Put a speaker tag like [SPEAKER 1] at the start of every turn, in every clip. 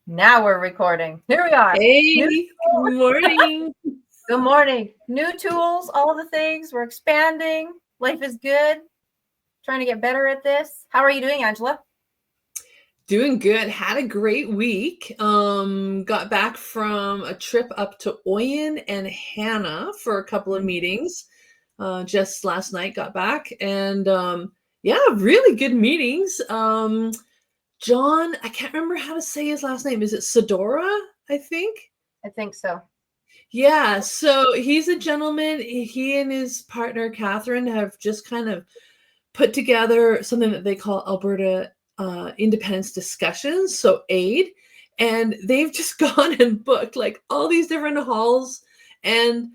[SPEAKER 1] Now we're recording. Here we are.
[SPEAKER 2] Hey, good morning.
[SPEAKER 1] Good morning. New tools, all the things. We're expanding. Life is good. Trying to get better at this. How are you doing, Angela?
[SPEAKER 2] Doing good. Had a great week. Got back from a trip up to Oyen and Hannah for a couple of meetings. Just last night got back and yeah, really good meetings. John, I can't remember how to say his last name. Is it Sedora, I think?
[SPEAKER 1] I think so.
[SPEAKER 2] Yeah, so he's a gentleman. He and his partner, Catherine, have just kind of put together something that they call Alberta Independence Discussions, so AID. And they've just gone and booked like all these different halls and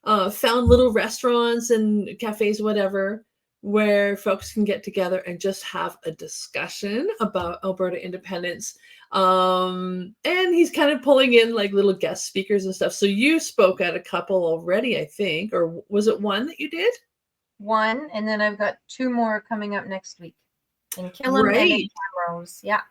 [SPEAKER 2] found little restaurants and cafes, whatever, where folks can get together and just have a discussion about Alberta independence. And he's kind of pulling in like little guest speakers and stuff. So you spoke at a couple already, I think, or was it one that you did?
[SPEAKER 1] One, and then I've got two more coming up next week in Killam and in Camrose. Yeah.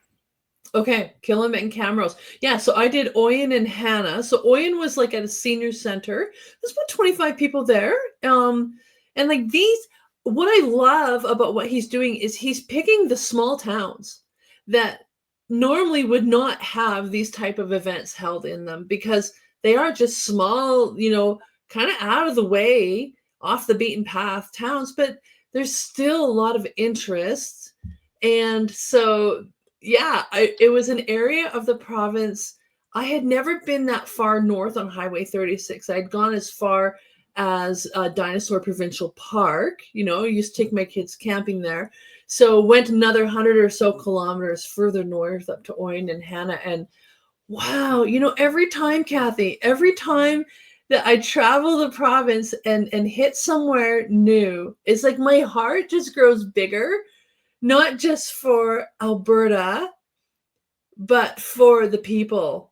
[SPEAKER 2] Okay, Killam and Camrose. Yeah, so I did Oyen and Hannah. So Oyen was like at a senior center. There's about 25 people there. And like these, what I love about what he's doing is he's picking the small towns that normally would not have these type of events held in them because they are just small, kind of out of the way, off the beaten path towns, but there's still a lot of interest. And so, yeah, it was an area of the province. I had never been that far north on Highway 36. I'd gone as far as Dinosaur Provincial Park. I used to take my kids camping there. So went another 100 or so kilometers further north up to Oyen and Hannah. And wow, every time, Kathy, every time that I travel the province and hit somewhere new, it's like my heart just grows bigger, not just for Alberta, but for the people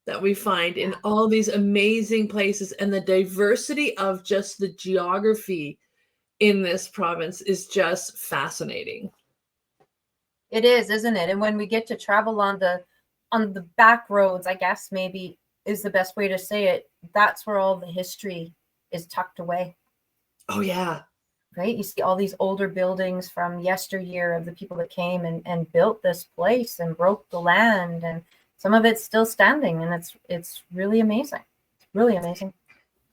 [SPEAKER 2] that we find in all these amazing places, and the diversity of just the geography in this province is just fascinating.
[SPEAKER 1] It is, isn't it? And when we get to travel on the back roads, I guess maybe is the best way to say it, that's where all the history is tucked away.
[SPEAKER 2] Oh, yeah.
[SPEAKER 1] Right? You see all these older buildings from yesteryear of the people that came and built this place and broke the land, and some of it's still standing, and it's really amazing. Really amazing.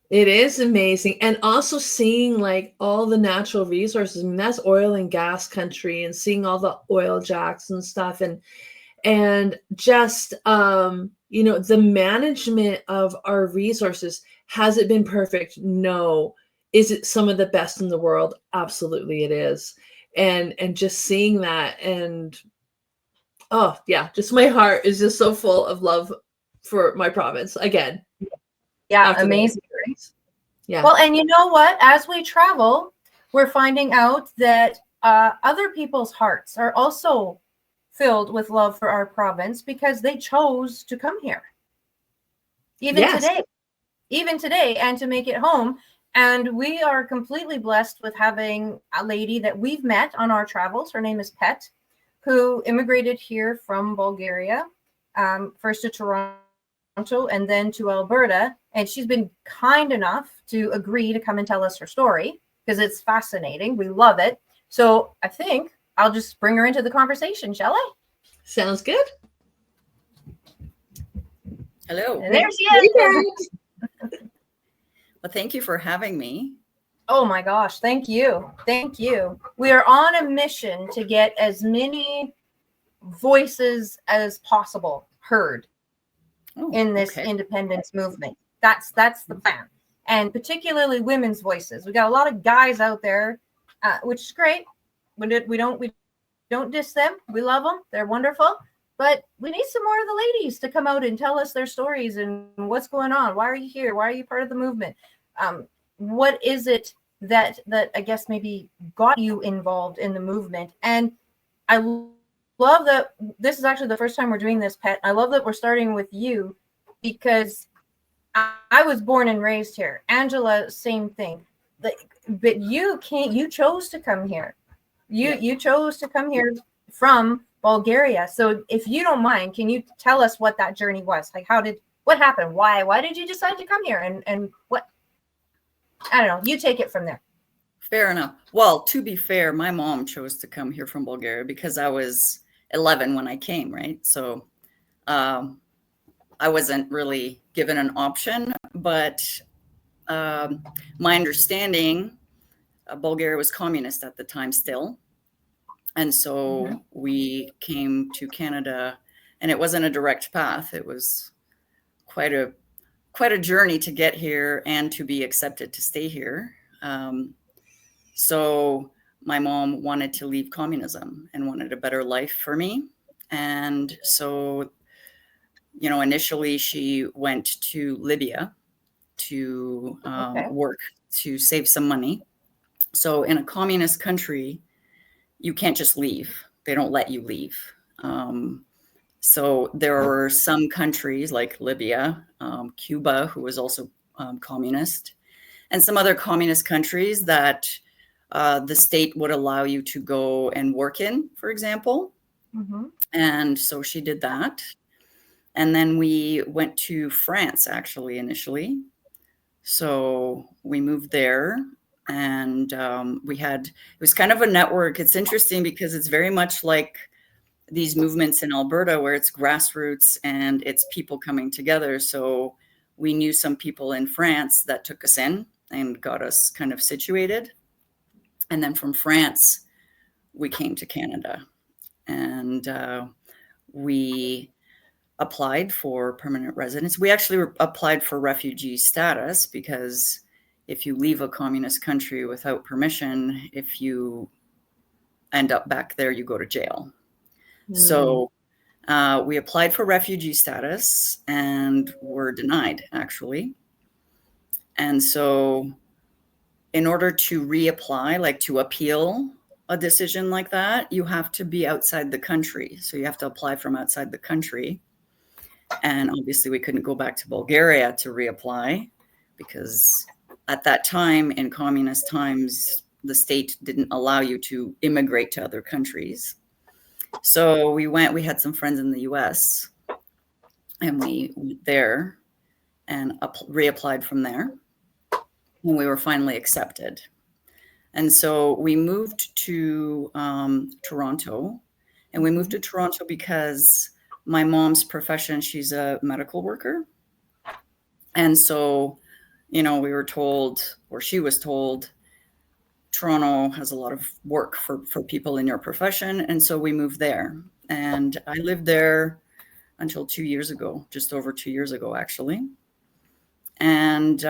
[SPEAKER 2] It is amazing. And also seeing like all the natural resources. I mean, that's oil and gas country, and seeing all the oil jacks and stuff, and just the management of our resources. Has it been perfect? No. Is it some of the best in the world? Absolutely it is. And just seeing that, and oh yeah, just my heart is just so full of love for my province again.
[SPEAKER 1] Yeah, amazing.
[SPEAKER 2] Yeah.
[SPEAKER 1] Well, and you know what? As we travel, we're finding out that other people's hearts are also filled with love for our province because they chose to come here. Even today, and to make it home. And we are completely blessed with having a lady that we've met on our travels. Her name is Pet, who immigrated here from Bulgaria, first to Toronto and then to Alberta. And she's been kind enough to agree to come and tell us her story because it's fascinating. We love it. So I think I'll just bring her into the conversation, shall I?
[SPEAKER 2] Sounds good.
[SPEAKER 3] Hello.
[SPEAKER 1] And there she is.
[SPEAKER 3] Well, thank you for having me.
[SPEAKER 1] Oh my gosh, thank you. Thank you. We are on a mission to get as many voices as possible heard in this independence movement. That's the plan. And particularly women's voices. We got a lot of guys out there, which is great. We don't diss them. We love them. They're wonderful. But we need some more of the ladies to come out and tell us their stories and what's going on. Why are you here? Why are you part of the movement? What is it that I guess maybe got you involved in the movement? And I love that this is actually the first time we're doing this, Pet. I love that we're starting with you because I was born and raised here. Angela, same thing. But you chose to come here. You chose to come here from Bulgaria. So if you don't mind, can you tell us what that journey was? Like, what happened? Why did you decide to come here? And what, I don't know, you take it from there.
[SPEAKER 3] Fair enough. Well, to be fair, my mom chose to come here from Bulgaria because I was 11 when I came, right? So I wasn't really given an option, but my understanding, Bulgaria was communist at the time still. And so we came to Canada, and it wasn't a direct path. It was quite a journey to get here and to be accepted to stay here. So my mom wanted to leave communism and wanted a better life for me. And so, initially she went to Libya to work to save some money. So in a communist country, you can't just leave. They don't let you leave. So there are some countries like Libya, Cuba, who was also communist, and some other communist countries that the state would allow you to go and work in, for example. And so she did that. And then we went to France, actually, initially. So we moved there, and it was kind of a network. It's interesting because it's very much like these movements in Alberta where it's grassroots and it's people coming together. So we knew some people in France that took us in and got us kind of situated. And then from France, we came to Canada, and we applied for permanent residence. We actually applied for refugee status because if you leave a communist country without permission, if you end up back there, you go to jail. So we applied for refugee status and were denied, actually. And so in order to reapply, like to appeal a decision like that, you have to be outside the country. So you have to apply from outside the country. And obviously we couldn't go back to Bulgaria to reapply because at that time, in communist times, the state didn't allow you to immigrate to other countries. So we had some friends in the US, and we went there and reapplied from there. And we were finally accepted. And so we moved to Toronto, and we moved to Toronto because my mom's profession, she's a medical worker. And so, we were told, or she was told, Toronto has a lot of work for people in your profession. And so we moved there. And I lived there until 2 years ago, just over 2 years ago, actually. And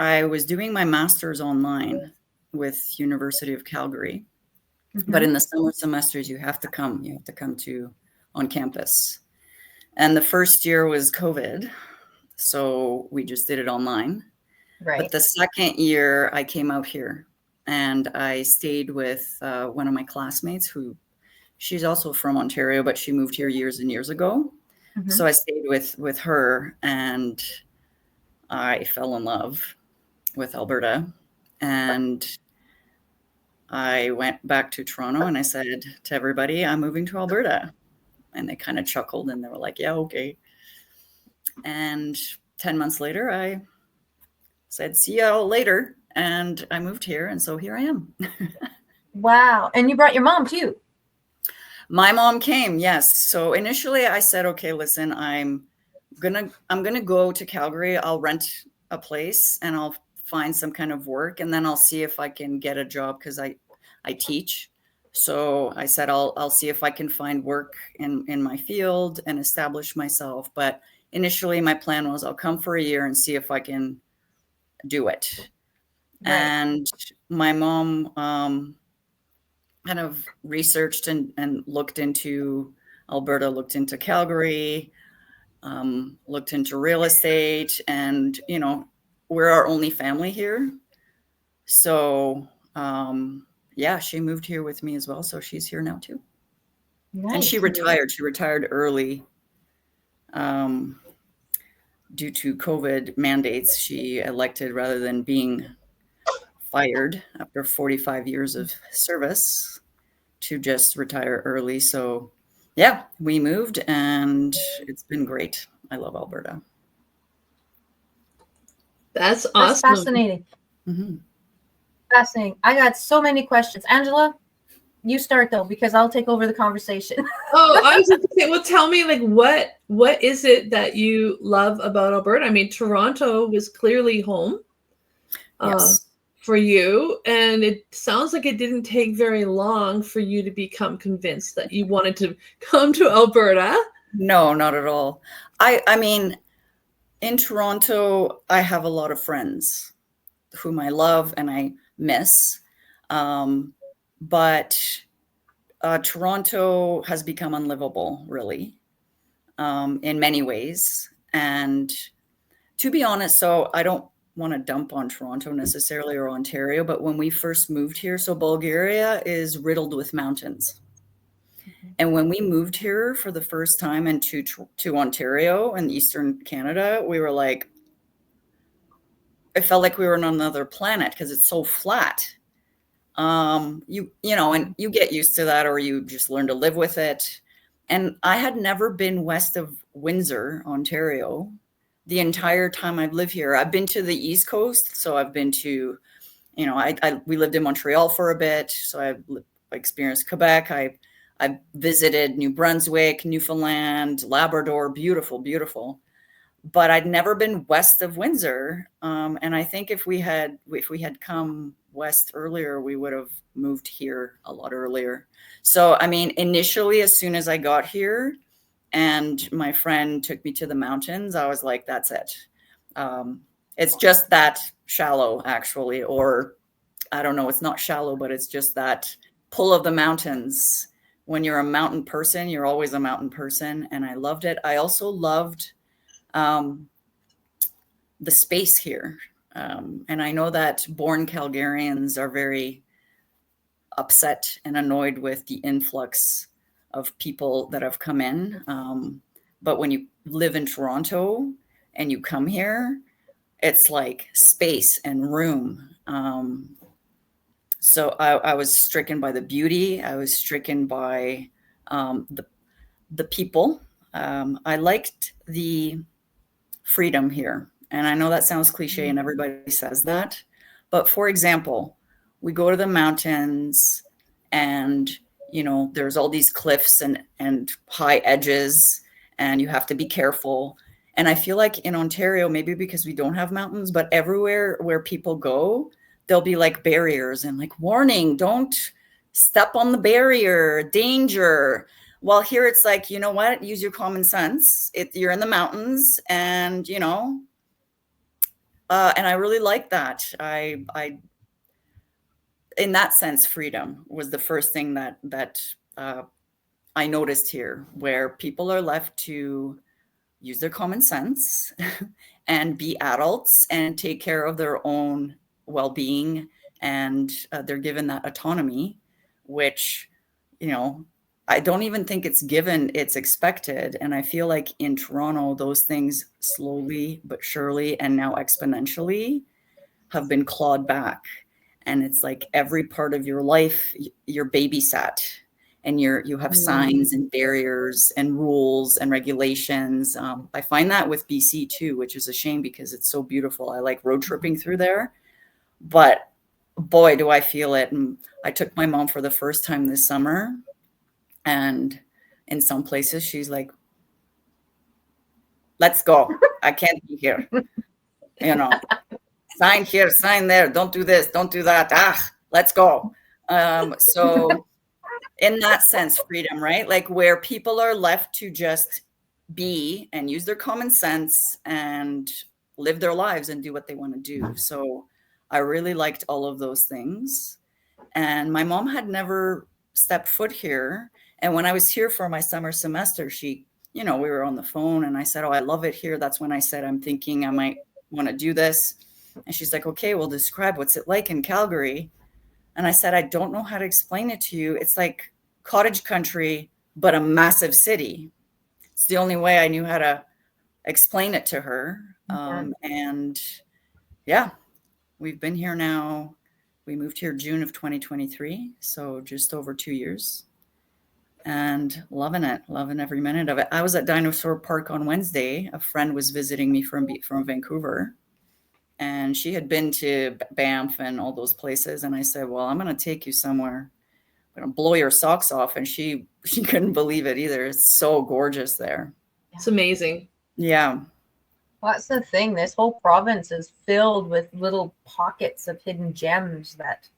[SPEAKER 3] I was doing my master's online with University of Calgary. But in the summer semesters, you have to come to on campus. And the first year was COVID. So we just did it online. Right. But the second year I came out here and I stayed with one of my classmates she's also from Ontario, but she moved here years and years ago. So I stayed with her, and I fell in love with Alberta. And I went back to Toronto and I said to everybody, I'm moving to Alberta. And they kind of chuckled and they were like, yeah, okay. And 10 months later, I said, see y'all later. And I moved here. And so here I am.
[SPEAKER 1] Wow. And you brought your mom too.
[SPEAKER 3] My mom came. Yes. So initially I said, okay, listen, I'm going to go to Calgary. I'll rent a place and I'll find some kind of work. And then I'll see if I can get a job because I teach. So I said, I'll see if I can find work in my field and establish myself. But initially my plan was I'll come for a year and see if I can do it. Right. And my mom kind of researched and looked into Alberta, looked into Calgary, looked into real estate, and, we're our only family here. So, yeah, she moved here with me as well. So she's here now too. Nice. And she retired. She retired early due to COVID mandates. She elected rather than being fired after 45 years of service. to just retire early. So yeah, we moved and it's been great. I love Alberta.
[SPEAKER 2] That's
[SPEAKER 1] That's
[SPEAKER 2] awesome.
[SPEAKER 1] fascinating.
[SPEAKER 3] Mm-hmm.
[SPEAKER 1] Fascinating. I got so many questions. Angela, you start though, because I'll take over the conversation.
[SPEAKER 2] Oh, I was just gonna say, well, tell me, like, what is it that you love about Alberta? I mean, Toronto was clearly home
[SPEAKER 3] Yes.
[SPEAKER 2] for you, and it sounds like it didn't take very long for you to become convinced that you wanted to come to Alberta.
[SPEAKER 3] No, not at all. I mean, in Toronto, I have a lot of friends whom I love and I miss. But Toronto has become unlivable, really, in many ways. And to be honest, so I don't want to dump on Toronto necessarily or Ontario, but when we first moved here, so Bulgaria is riddled with mountains. And when we moved here for the first time into to Ontario and Eastern Canada, we were like, it felt like we were on another planet because it's so flat. And you get used to that, or you just learn to live with it. And I had never been west of Windsor, Ontario, the entire time I've lived here. I've been to the East Coast, so I've been to, we lived in Montreal for a bit, so I experienced Quebec. I visited New Brunswick, Newfoundland, Labrador, beautiful, beautiful. But I'd never been west of Windsor. And I think if we had come west earlier, we would have moved here a lot earlier. So, I mean, initially, as soon as I got here and my friend took me to the mountains, I was like, that's it. It's just that shallow, actually, or I don't know, it's not shallow, but it's just that pull of the mountains. When you're a mountain person, you're always a mountain person. And I loved it. I also loved the space here. And I know that born Calgarians are very upset and annoyed with the influx of people that have come in. But when you live in Toronto and you come here, it's like space and room. So I was stricken by the beauty. I was stricken by the people. I liked the freedom here. And I know that sounds cliche and everybody says that. But for example, we go to the mountains and, there's all these cliffs and high edges and you have to be careful. And I feel like in Ontario, maybe because we don't have mountains, but everywhere where people go, there'll be like barriers and like warning, don't step on the barrier, danger. Well, here it's like, you know what? Use your common sense. You're in the mountains, and and I really like that. I in that sense, freedom was the first thing that I noticed here, where people are left to use their common sense and be adults and take care of their own well-being, and they're given that autonomy, which I don't even think it's given, it's expected. And I feel like in Toronto, those things slowly but surely and now exponentially have been clawed back. And it's like every part of your life, you're babysat, and you have signs and barriers and rules and regulations. I find that with BC too, which is a shame because it's so beautiful. I like road tripping through there, but boy, do I feel it. And I took my mom for the first time this summer. And in some places, she's like, let's go. I can't be here. Sign here, sign there. Don't do this. Don't do that. Let's go. So in that sense, freedom, right? Like where people are left to just be and use their common sense and live their lives and do what they want to do. So I really liked all of those things. And my mom had never stepped foot here. And when I was here for my summer semester, we were on the phone and I said, oh, I love it here. That's when I said, I'm thinking I might want to do this. And she's like, okay, well, describe what's it like in Calgary. And I said, I don't know how to explain it to you. It's like cottage country, but a massive city. It's the only way I knew how to explain it to her. And yeah, we've been here now. We moved here June of 2023, so just over 2 years. And loving it, loving every minute of it. I was at Dinosaur Park on Wednesday. A friend was visiting me from Vancouver, and she had been to Banff and all those places. And I said, well, I'm going to take you somewhere. I'm going to blow your socks off. And she couldn't believe it either. It's so gorgeous there.
[SPEAKER 2] It's amazing.
[SPEAKER 3] Yeah.
[SPEAKER 1] Well, that's the thing. This whole province is filled with little pockets of hidden gems that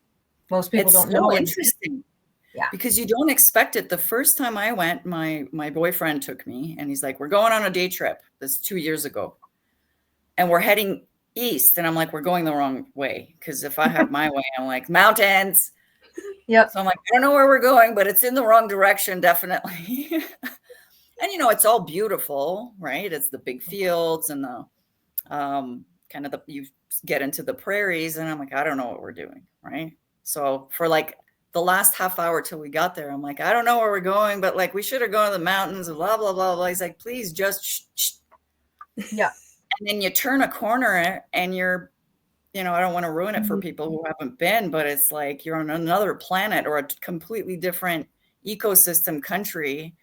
[SPEAKER 1] most people don't know.
[SPEAKER 3] It's so interesting. Yeah. Because you don't expect it. The first time I went, my boyfriend took me, and he's like, we're going on a day trip. This 2 years ago. And we're heading east. And I'm like, we're going the wrong way. Because if I have my way, I'm like, mountains.
[SPEAKER 1] Yep.
[SPEAKER 3] So I'm like, I don't know where we're going, but it's in the wrong direction, definitely. And, it's all beautiful, right? It's the big fields and the kind of you get into the prairies, and I'm like, I don't know what we're doing, right? So for like the last half hour till we got there, I'm like, I don't know where we're going, but like we should have gone to the mountains and blah, blah, blah, blah. He's like, please just shh.
[SPEAKER 1] Yeah.
[SPEAKER 3] And then you turn a corner and you're, I don't want to ruin it for people who haven't been, but it's like you're on another planet or a completely different ecosystem country,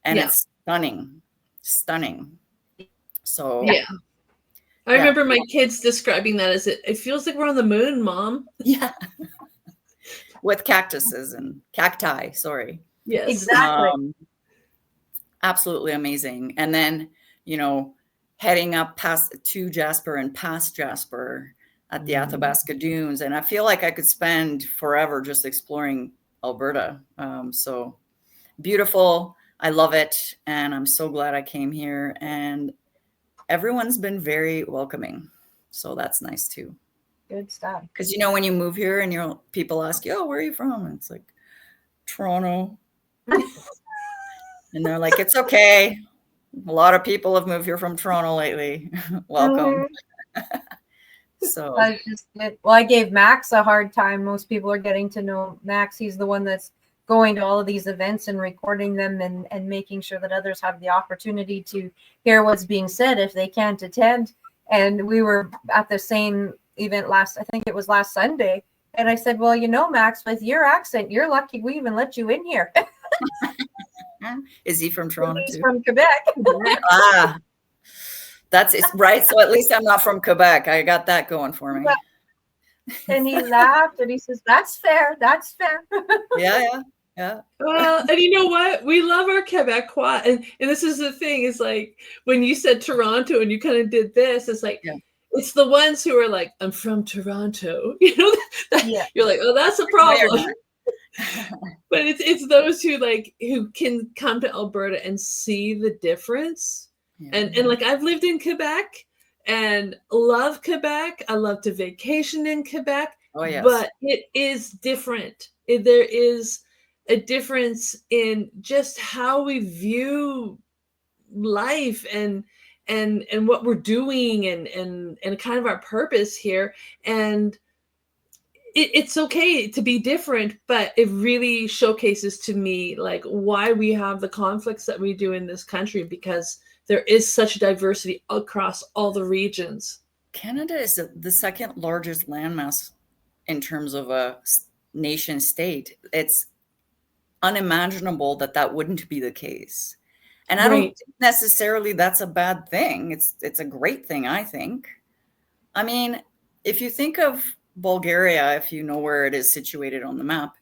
[SPEAKER 3] and it's stunning. So
[SPEAKER 2] yeah. I remember my kids describing that as it feels like we're on the moon, Mom.
[SPEAKER 3] Yeah. With cactuses and cacti, sorry.
[SPEAKER 2] Yes.
[SPEAKER 1] Exactly.
[SPEAKER 3] Absolutely amazing. And then, heading up past Jasper and past Jasper at the Athabasca Dunes. And I feel like I could spend forever just exploring Alberta. So beautiful. I love it. And I'm so glad I came here. And everyone's been very welcoming. So that's nice too.
[SPEAKER 1] Good stuff.
[SPEAKER 3] Because, when you move here and people ask you, oh, where are you from? And it's like, Toronto. And they're like, it's okay. A lot of people have moved here from Toronto lately. Welcome. So
[SPEAKER 1] I gave Max a hard time. Most people are getting to know Max. He's the one that's going to all of these events and recording them and making sure that others have the opportunity to hear what's being said if they can't attend. And we were at the same event I think it was last Sunday. And I said, well, Max, with your accent, you're lucky we even let you in here.
[SPEAKER 3] Is he from Toronto?
[SPEAKER 1] He's
[SPEAKER 3] too?
[SPEAKER 1] from Quebec.
[SPEAKER 3] That's right. So at least I'm not from Quebec. I got that going for me.
[SPEAKER 1] And he laughed and he says, that's fair. That's fair.
[SPEAKER 3] Yeah.
[SPEAKER 2] Well, and you know what? We love our Quebecois. And this is the thing, is like when you said Toronto and you kind of did this, it's like, it's the ones who are like, I'm from Toronto. You're like, oh, that's a problem. But it's those who can come to Alberta and see the difference. Yeah. And like I've lived in Quebec and love Quebec. I love to vacation in Quebec.
[SPEAKER 3] Oh yes.
[SPEAKER 2] But it is different. There is a difference in just how we view life and what we're doing and kind of our purpose here. And it's okay to be different, but it really showcases to me like why we have the conflicts that we do in this country, because there is such diversity across all the regions.
[SPEAKER 3] Canada is the second largest landmass in terms of a nation state. It's unimaginable that wouldn't be the case. And I don't think necessarily that's a bad thing. It's a great thing, I think. I mean, if you think of Bulgaria, if you know where it is situated on the map,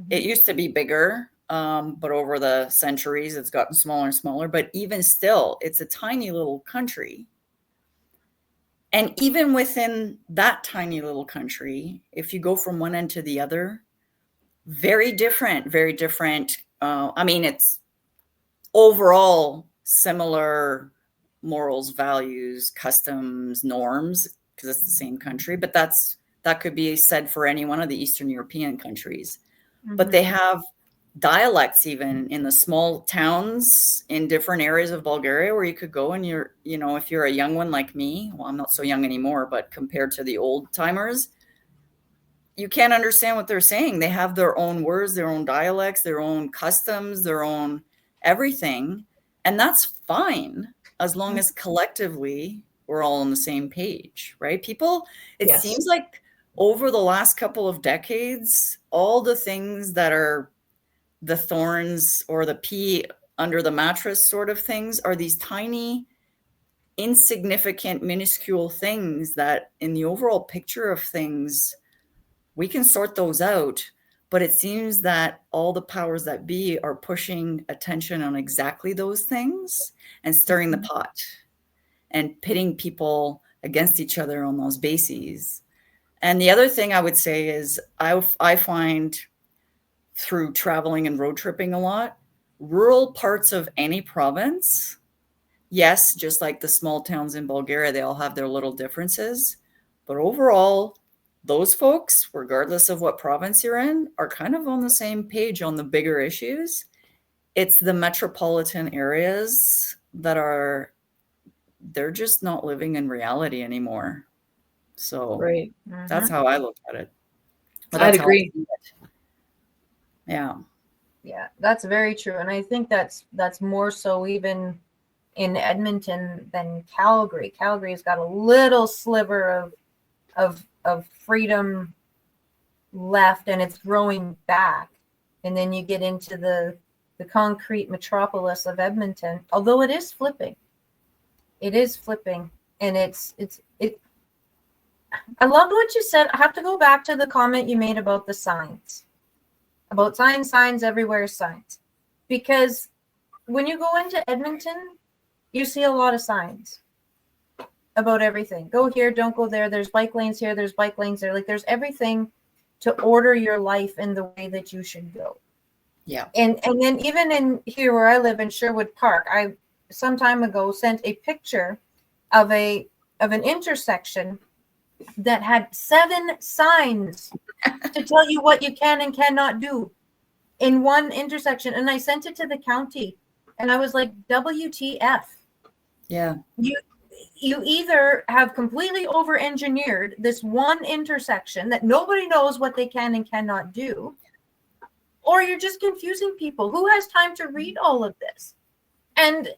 [SPEAKER 3] it used to be bigger, but over the centuries, it's gotten smaller and smaller. But even still, it's a tiny little country. And even within that tiny little country, if you go from one end to the other, very different, very different. I mean, it's overall similar morals, values, customs, norms, because it's the same country. But that could be said for any one of the Eastern European countries. But they have dialects even in the small towns in different areas of Bulgaria where you could go and if you're a young one like me, well, I'm not so young anymore, but compared to the old timers, you can't understand what they're saying. They have their own words, their own dialects, their own customs, their own everything. And that's fine as long as collectively we're all on the same page, right? People, it seems like over the last couple of decades, all the things that are the thorns or the pea under the mattress sort of things are these tiny, insignificant, minuscule things that in the overall picture of things, we can sort those out. But it seems that all the powers that be are pushing attention on exactly those things and stirring the pot and pitting people against each other on those bases. And the other thing I would say is I find through traveling and road tripping a lot, rural parts of any province, yes, just like the small towns in Bulgaria, they all have their little differences. But overall, those folks, regardless of what province you're in, are kind of on the same page on the bigger issues. It's the metropolitan areas that they're just not living in reality anymore. So
[SPEAKER 2] Right.
[SPEAKER 3] That's how I look at it. But
[SPEAKER 2] I'd
[SPEAKER 3] that's how I
[SPEAKER 2] agree.
[SPEAKER 3] see it. Yeah.
[SPEAKER 1] Yeah, that's very true. And I think that's more so even in Edmonton than Calgary. Calgary's got a little sliver of freedom left, and it's growing back. And then you get into the concrete metropolis of Edmonton, although it is flipping. It is flipping. And it I loved what you said. I have to go back to the comment you made about the signs. About signs everywhere, signs. Because when you go into Edmonton, you see a lot of signs about everything. Go here, don't go there. There's bike lanes here, there's bike lanes there. Like there's everything to order your life in the way that you should go.
[SPEAKER 3] Yeah.
[SPEAKER 1] And then even in here where I live in Sherwood Park, I some time ago sent a picture of an intersection that had 7 signs to tell you what you can and cannot do in one intersection. And I sent it to the county and I was like, WTF.
[SPEAKER 3] Yeah.
[SPEAKER 1] You either have completely over-engineered this one intersection that nobody knows what they can and cannot do, or you're just confusing people. Who has time to read all of this? And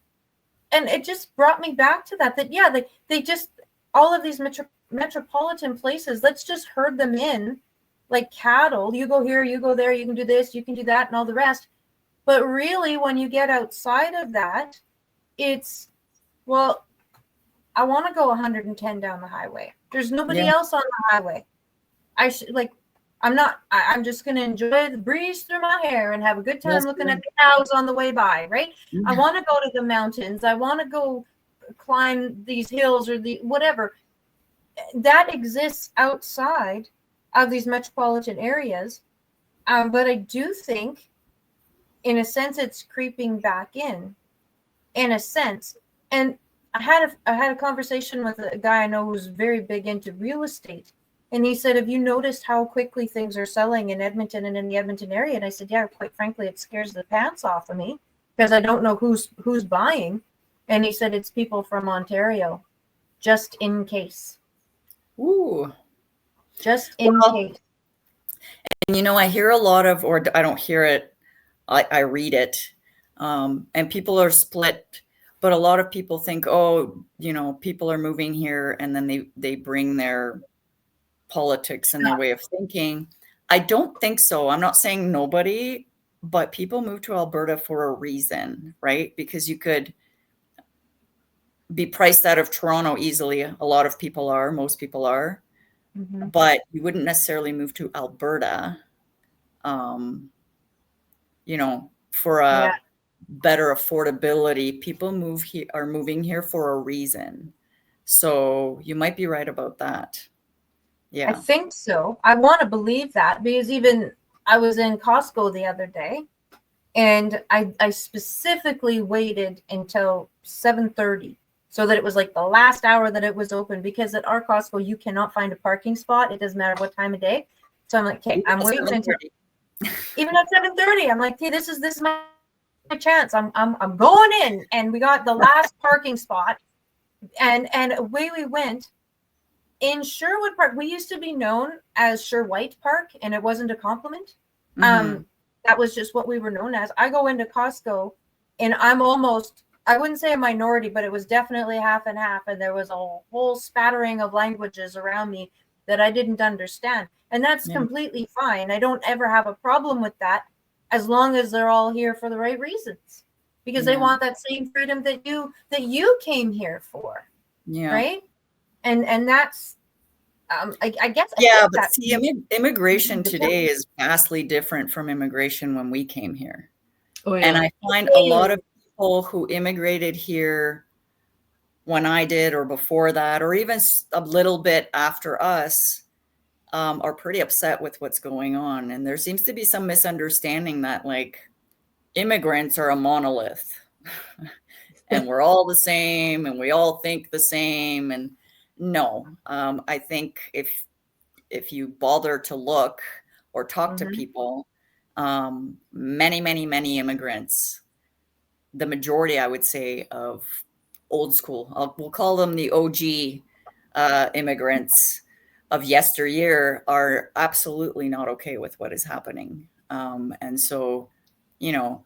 [SPEAKER 1] it just brought me back to that yeah, they just, all of these metropolitan places, let's just herd them in like cattle. You go here, you go there, you can do this, you can do that, and all the rest. But really, when you get outside of that, it's, well, I want to go 110 down the highway. There's nobody else on the highway. I'm just going to enjoy the breeze through my hair and have a good time looking at the cows on the way by, right? Mm-hmm. I want to go to the mountains. I want to go climb these hills or the whatever. That exists outside of these metropolitan areas. But I do think, in a sense, it's creeping back in a sense. And I had a conversation with a guy I know who's very big into real estate. And he said, have you noticed how quickly things are selling in Edmonton and in the Edmonton area? And I said, yeah, quite frankly, it scares the pants off of me because I don't know who's buying. And he said, it's people from Ontario, just in case.
[SPEAKER 3] Ooh.
[SPEAKER 1] Just in case.
[SPEAKER 3] And, I hear a lot of, or I don't hear it, I read it, and people are split. But a lot of people think, people are moving here and then they bring their politics and their way of thinking. I don't think so. I'm not saying nobody, but people move to Alberta for a reason, right? Because you could be priced out of Toronto easily. A lot of people are, most people are, but you wouldn't necessarily move to Alberta, for a better affordability. People are moving here for a reason. So you might be right about that. Yeah,
[SPEAKER 1] I think so. I want to believe that because even I was in Costco the other day and I specifically waited until 7:30 so that it was like the last hour that it was open, because at our Costco, you cannot find a parking spot. It doesn't matter what time of day. So I'm like, okay, I'm waiting until even at 7:30. I'm like, hey, this is my chance. I'm going in, and we got the last parking spot, and away we went. In Sherwood Park, we used to be known as Sher White Park, and it wasn't a compliment. That was just what we were known as. I go into Costco, and I'm almost, I wouldn't say a minority, but it was definitely half and half, and there was a whole spattering of languages around me that I didn't understand. And that's completely fine. I don't ever have a problem with that, as long as they're all here for the right reasons, because they want that same freedom that you came here for.
[SPEAKER 3] Yeah.
[SPEAKER 1] Right. And that's, I guess.
[SPEAKER 3] But see, immigration today is vastly different from immigration when we came here. Oh, yeah. And I find a lot of people who immigrated here when I did, or before that, or even a little bit after us, are pretty upset with what's going on. And there seems to be some misunderstanding that like immigrants are a monolith and we're all the same and we all think the same. And no, I think if you bother to look or talk to people, many immigrants, the majority, I would say, of old school, we'll call them the OG immigrants of yesteryear, are absolutely not okay with what is happening. And so, you know,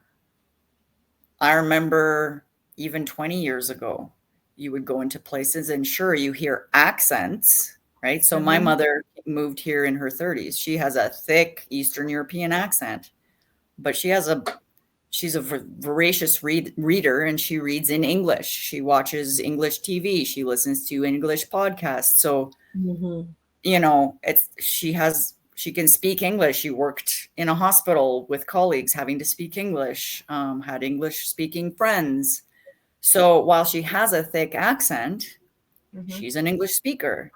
[SPEAKER 3] I remember even 20 years ago, you would go into places and sure, you hear accents, right? So my mother moved here in her 30s. She has a thick Eastern European accent, but she's a voracious reader, and she reads in English. She watches English TV. She listens to English podcasts. So, you know, she can speak English. She worked in a hospital with colleagues having to speak English, had English speaking friends. So while she has a thick accent, she's an English speaker.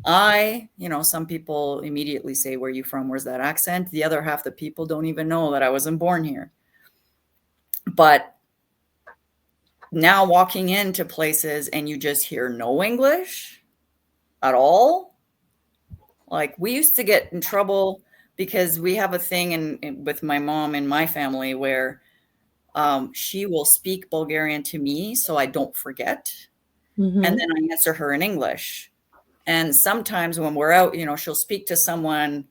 [SPEAKER 3] Some people immediately say, where are you from? Where's that accent? The other half the people don't even know that I wasn't born here. But now walking into places and you just hear no English at all. Like we used to get in trouble because we have a thing with my mom in my family where she will speak Bulgarian to me so I don't forget. And then I answer her in English. And sometimes when we're out, you know, she'll speak to someone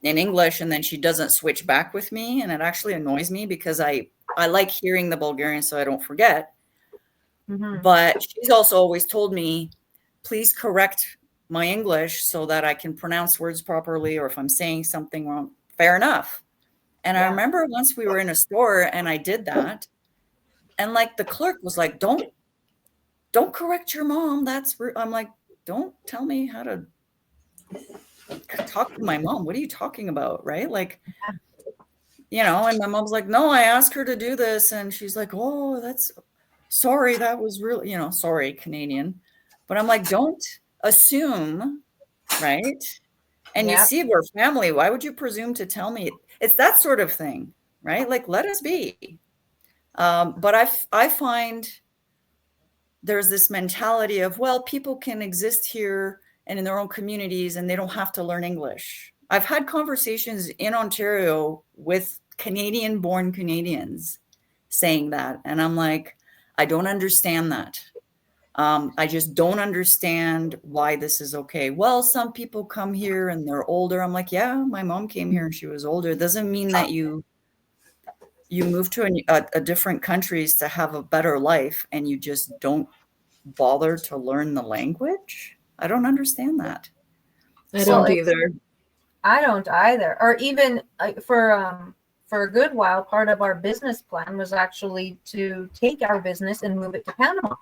[SPEAKER 3] in English and then she doesn't switch back with me. And it actually annoys me because I like hearing the Bulgarian so I don't forget. But she's also always told me, please correct my English so that I can pronounce words properly, or if I'm saying something wrong, fair enough. And I remember once we were in a store and I did that. And like the clerk was like, don't correct your mom. That's rude. I'm like, don't tell me how to talk to my mom. What are you talking about? Right? Like, you know, and my mom's like, no, I asked her to do this. And she's like, oh, that's sorry. That was really, you know, sorry, Canadian. But I'm like, don't assume, right? And you see, we're family. Why would you presume to tell me? It's that sort of thing, right? Like, let us be. But I find there's this mentality of, well, people can exist here and in their own communities and they don't have to learn English. I've had conversations in Ontario with Canadian-born Canadians saying that. And I'm like, I don't understand that. I just don't understand why this is okay. Well, some people come here and they're older. I'm like, yeah, my mom came here and she was older. It doesn't mean that you move to a different countries to have a better life and you just don't bother to learn the language. I don't understand that.
[SPEAKER 2] I don't either.
[SPEAKER 1] I don't either. Or even for a good while, part of our business plan was actually to take our business and move it to Panama.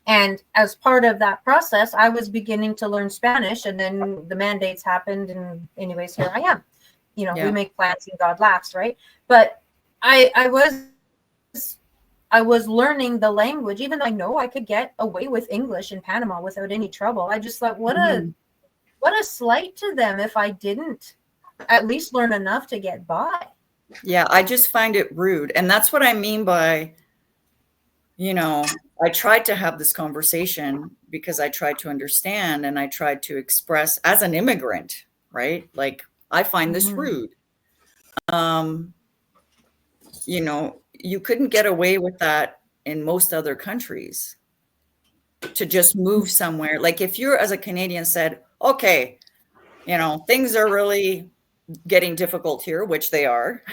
[SPEAKER 1] And as part of that process, I was beginning to learn Spanish, and then the mandates happened. And anyways, here I am. You know, we make plans and God laughs, right? But I was learning the language, even though I know I could get away with English in Panama without any trouble. I just thought, what a slight to them if I didn't at least learn enough to get by.
[SPEAKER 3] Yeah, I just find it rude. And that's what I mean by, you know, I tried to have this conversation because I tried to understand and I tried to express as an immigrant, right? Like, I find this rude. You know, you couldn't get away with that in most other countries to just move somewhere. Like if you're as a Canadian said, okay, you know, things are really getting difficult here, which they are.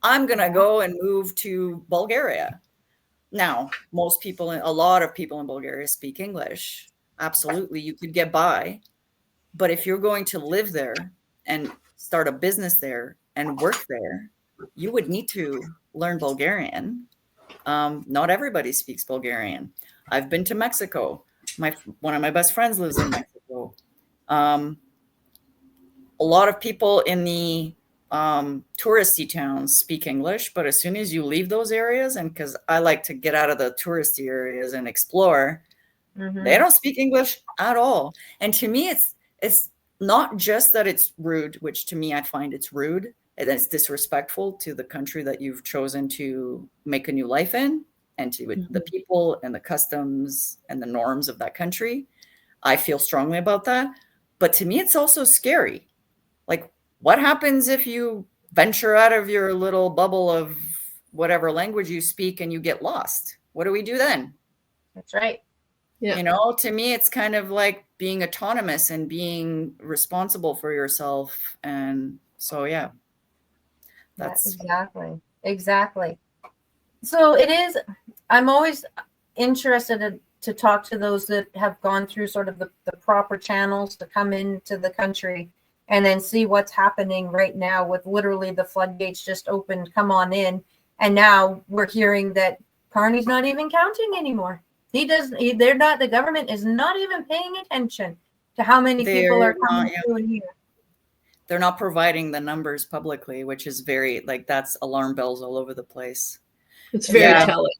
[SPEAKER 3] I'm going to go and move to Bulgaria. Now, a lot of people in Bulgaria speak English. Absolutely. You could get by. But if you're going to live there and start a business there and work there, you would need to learn Bulgarian. Not everybody speaks Bulgarian. I've been to Mexico. One of my best friends lives in Mexico. A lot of people in the touristy towns speak English, but as soon as you leave those areas, and because I like to get out of the touristy areas and explore, they don't speak English at all. And to me, it's not just that it's rude, which to me, I find it's rude. And it's disrespectful to the country that you've chosen to make a new life in, and to the people and the customs and the norms of that country. I feel strongly about that. But to me, it's also scary. Like, what happens if you venture out of your little bubble of whatever language you speak and you get lost? What do we do then?
[SPEAKER 1] That's right.
[SPEAKER 2] Yeah.
[SPEAKER 3] You know, to me, it's kind of like being autonomous and being responsible for yourself. And so, yeah. That's
[SPEAKER 1] exactly. So it is, I'm always interested to talk to those that have gone through sort of the proper channels to come into the country and then see what's happening right now with literally the floodgates just opened, come on in. And now we're hearing that Carney's not even counting anymore. The government is not even paying attention to how many people are coming through in here.
[SPEAKER 3] They're not providing the numbers publicly, which is very, like, that's alarm bells all over the place.
[SPEAKER 2] It's very telling.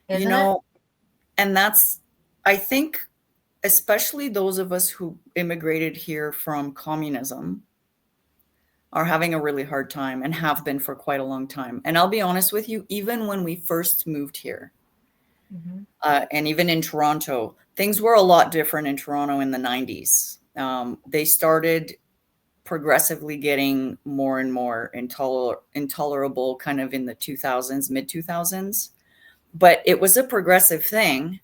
[SPEAKER 1] Isn't
[SPEAKER 3] you know,
[SPEAKER 1] it?
[SPEAKER 3] And that's, I think, especially those of us who immigrated here from communism are having a really hard time and have been for quite a long time. And I'll be honest with you, even when we first moved here, and even in Toronto, things were a lot different in Toronto in the 90s. They started progressively getting more and more intolerable kind of in the 2000s, mid 2000s. But it was a progressive thing.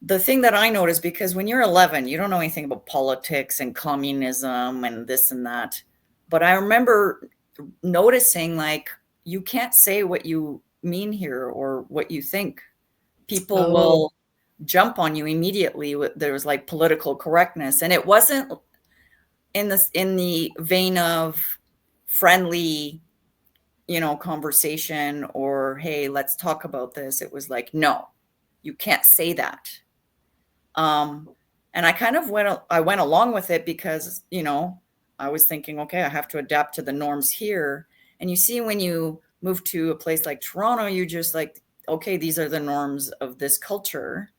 [SPEAKER 3] The thing that I noticed, because when you're 11, you don't know anything about politics and communism and this and that. But I remember noticing, like, you can't say what you mean here or what you think. People will jump on you immediately. There was like political correctness, and it wasn't in the vein of friendly, conversation or, hey, let's talk about this. It was like, no, you can't say that. And I kind of went along with it because, I was thinking, okay, I have to adapt to the norms here. And you see, when you move to a place like Toronto, you just like, okay, these are the norms of this culture.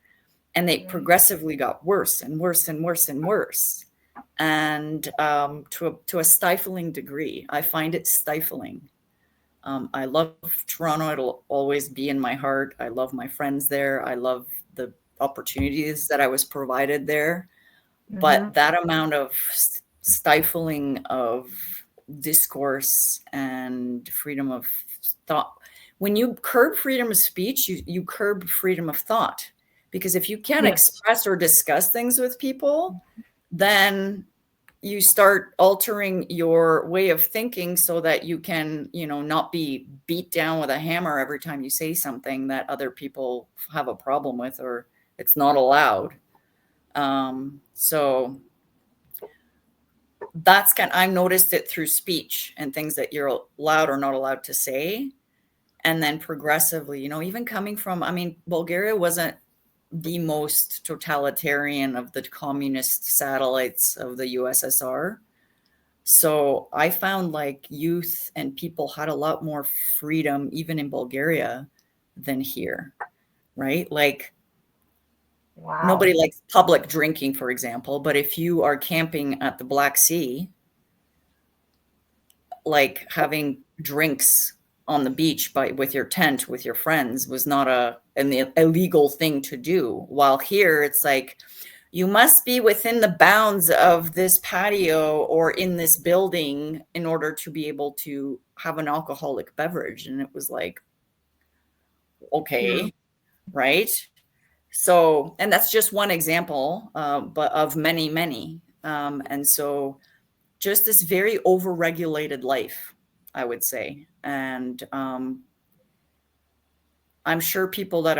[SPEAKER 3] And they progressively got worse and worse and worse and worse. And to a stifling degree. I find it stifling. I love Toronto. It'll always be in my heart. I love my friends there. I love the opportunities that I was provided there. But that amount of stifling of discourse and freedom of thought, when you curb freedom of speech, you curb freedom of thought. Because if you can't express or discuss things with people, then you start altering your way of thinking so that you can, not be beat down with a hammer every time you say something that other people have a problem with, or it's not allowed. So that's I've noticed it through speech and things that you're allowed or not allowed to say. And then progressively, even coming from, Bulgaria wasn't the most totalitarian of the communist satellites of the USSR. So I found like youth and people had a lot more freedom, even in Bulgaria, than here, right? Like, nobody likes public drinking, for example, but if you are camping at the Black Sea, like having drinks on the beach with your tent with your friends was not an illegal thing to do. While here it's like, you must be within the bounds of this patio or in this building in order to be able to have an alcoholic beverage. And it was like, okay, right? So, and that's just one example, but of many, many. And so just this very overregulated life, I would say. And I'm sure people that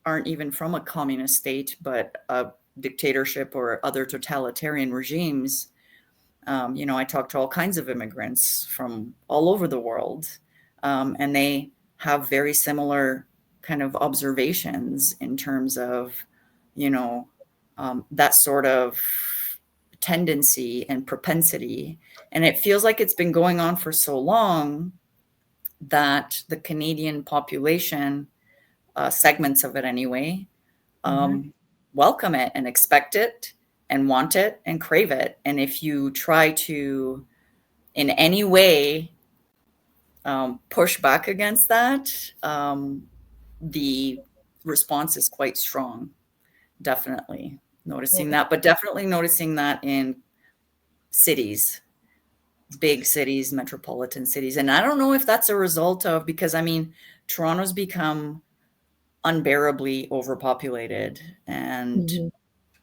[SPEAKER 3] aren't even from a communist state, but dictatorship or other totalitarian regimes, I talk to all kinds of immigrants from all over the world, and they have very similar kind of observations in terms of, that sort of tendency and propensity. And it feels like it's been going on for so long that the Canadian population, segments of it anyway, welcome it and expect it and want it and crave it. And if you try to in any way push back against that, the response is quite strong. Definitely noticing that, but definitely noticing that in cities, big cities, metropolitan cities. And I don't know if that's a result of, because I mean, Toronto's become unbearably overpopulated, and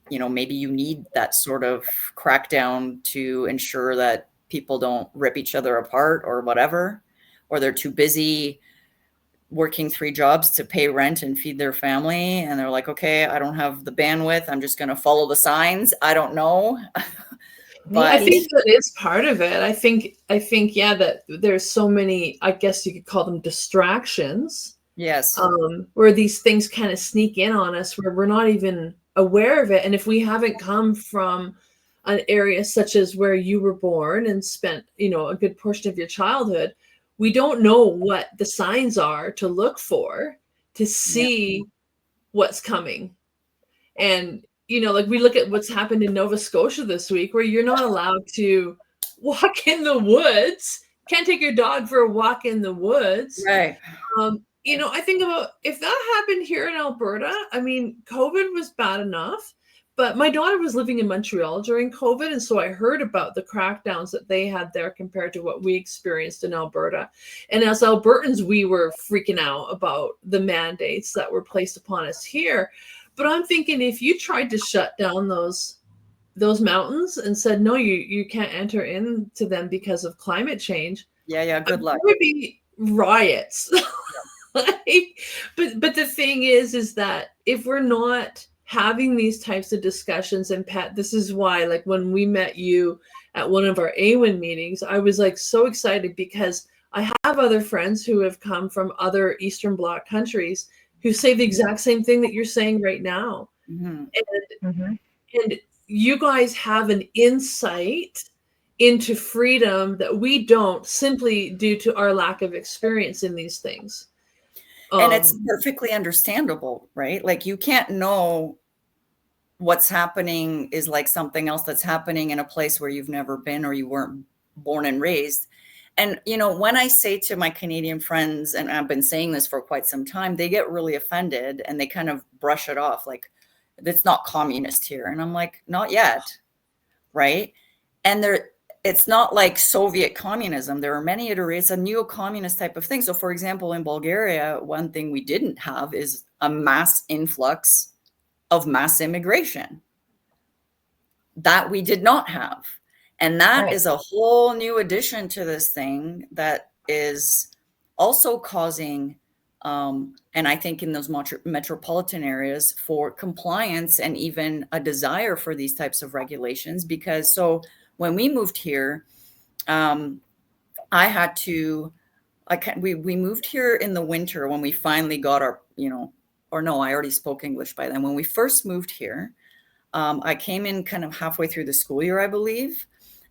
[SPEAKER 3] maybe you need that sort of crackdown to ensure that people don't rip each other apart or whatever, or they're too busy working 3 jobs to pay rent and feed their family, and they're like, okay, I don't have the bandwidth, I'm just going to follow the signs. I don't know.
[SPEAKER 2] But I think that is part of it. I think yeah, that there's so many, I guess you could call them distractions.
[SPEAKER 3] Yes.
[SPEAKER 2] Where these things kind of sneak in on us where we're not even aware of it. And if we haven't come from an area such as where you were born and spent, a good portion of your childhood, we don't know what the signs are to look for to see what's coming. And, like we look at what's happened in Nova Scotia this week, where you're not allowed to walk in the woods, can't take your dog for a walk in the woods.
[SPEAKER 3] Right.
[SPEAKER 2] I think about if that happened here in Alberta, I mean, COVID was bad enough, but my daughter was living in Montreal during COVID. And so I heard about the crackdowns that they had there compared to what we experienced in Alberta. And as Albertans, we were freaking out about the mandates that were placed upon us here. But I'm thinking if you tried to shut down those mountains and said, no, you can't enter into them because of climate change.
[SPEAKER 3] Yeah. Good luck.
[SPEAKER 2] There would be riots. But the thing is that if we're not having these types of discussions, and Pat, this is why, like when we met you at one of our AWIN meetings, I was like so excited because I have other friends who have come from other Eastern Bloc countries who say the exact same thing that you're saying right now. And you guys have an insight into freedom that we don't, simply due to our lack of experience in these things.
[SPEAKER 3] And it's perfectly understandable, right? Like you can't know what's happening is like something else that's happening in a place where you've never been or you weren't born and raised. And, when I say to my Canadian friends, and I've been saying this for quite some time, they get really offended and they kind of brush it off like, it's not communist here. And I'm like, not yet, right? And it's not like Soviet communism. There are many iterations, a neo-communist type of thing. So for example, in Bulgaria, one thing we didn't have is a mass influx of mass immigration. That we did not have. And that is a whole new addition to this thing that is also causing, and I think in those metropolitan areas, for compliance and even a desire for these types of regulations. Because so when we moved here, we moved here in the winter when we finally got our, or no, I already spoke English by then. When we first moved here, I came in kind of halfway through the school year, I believe.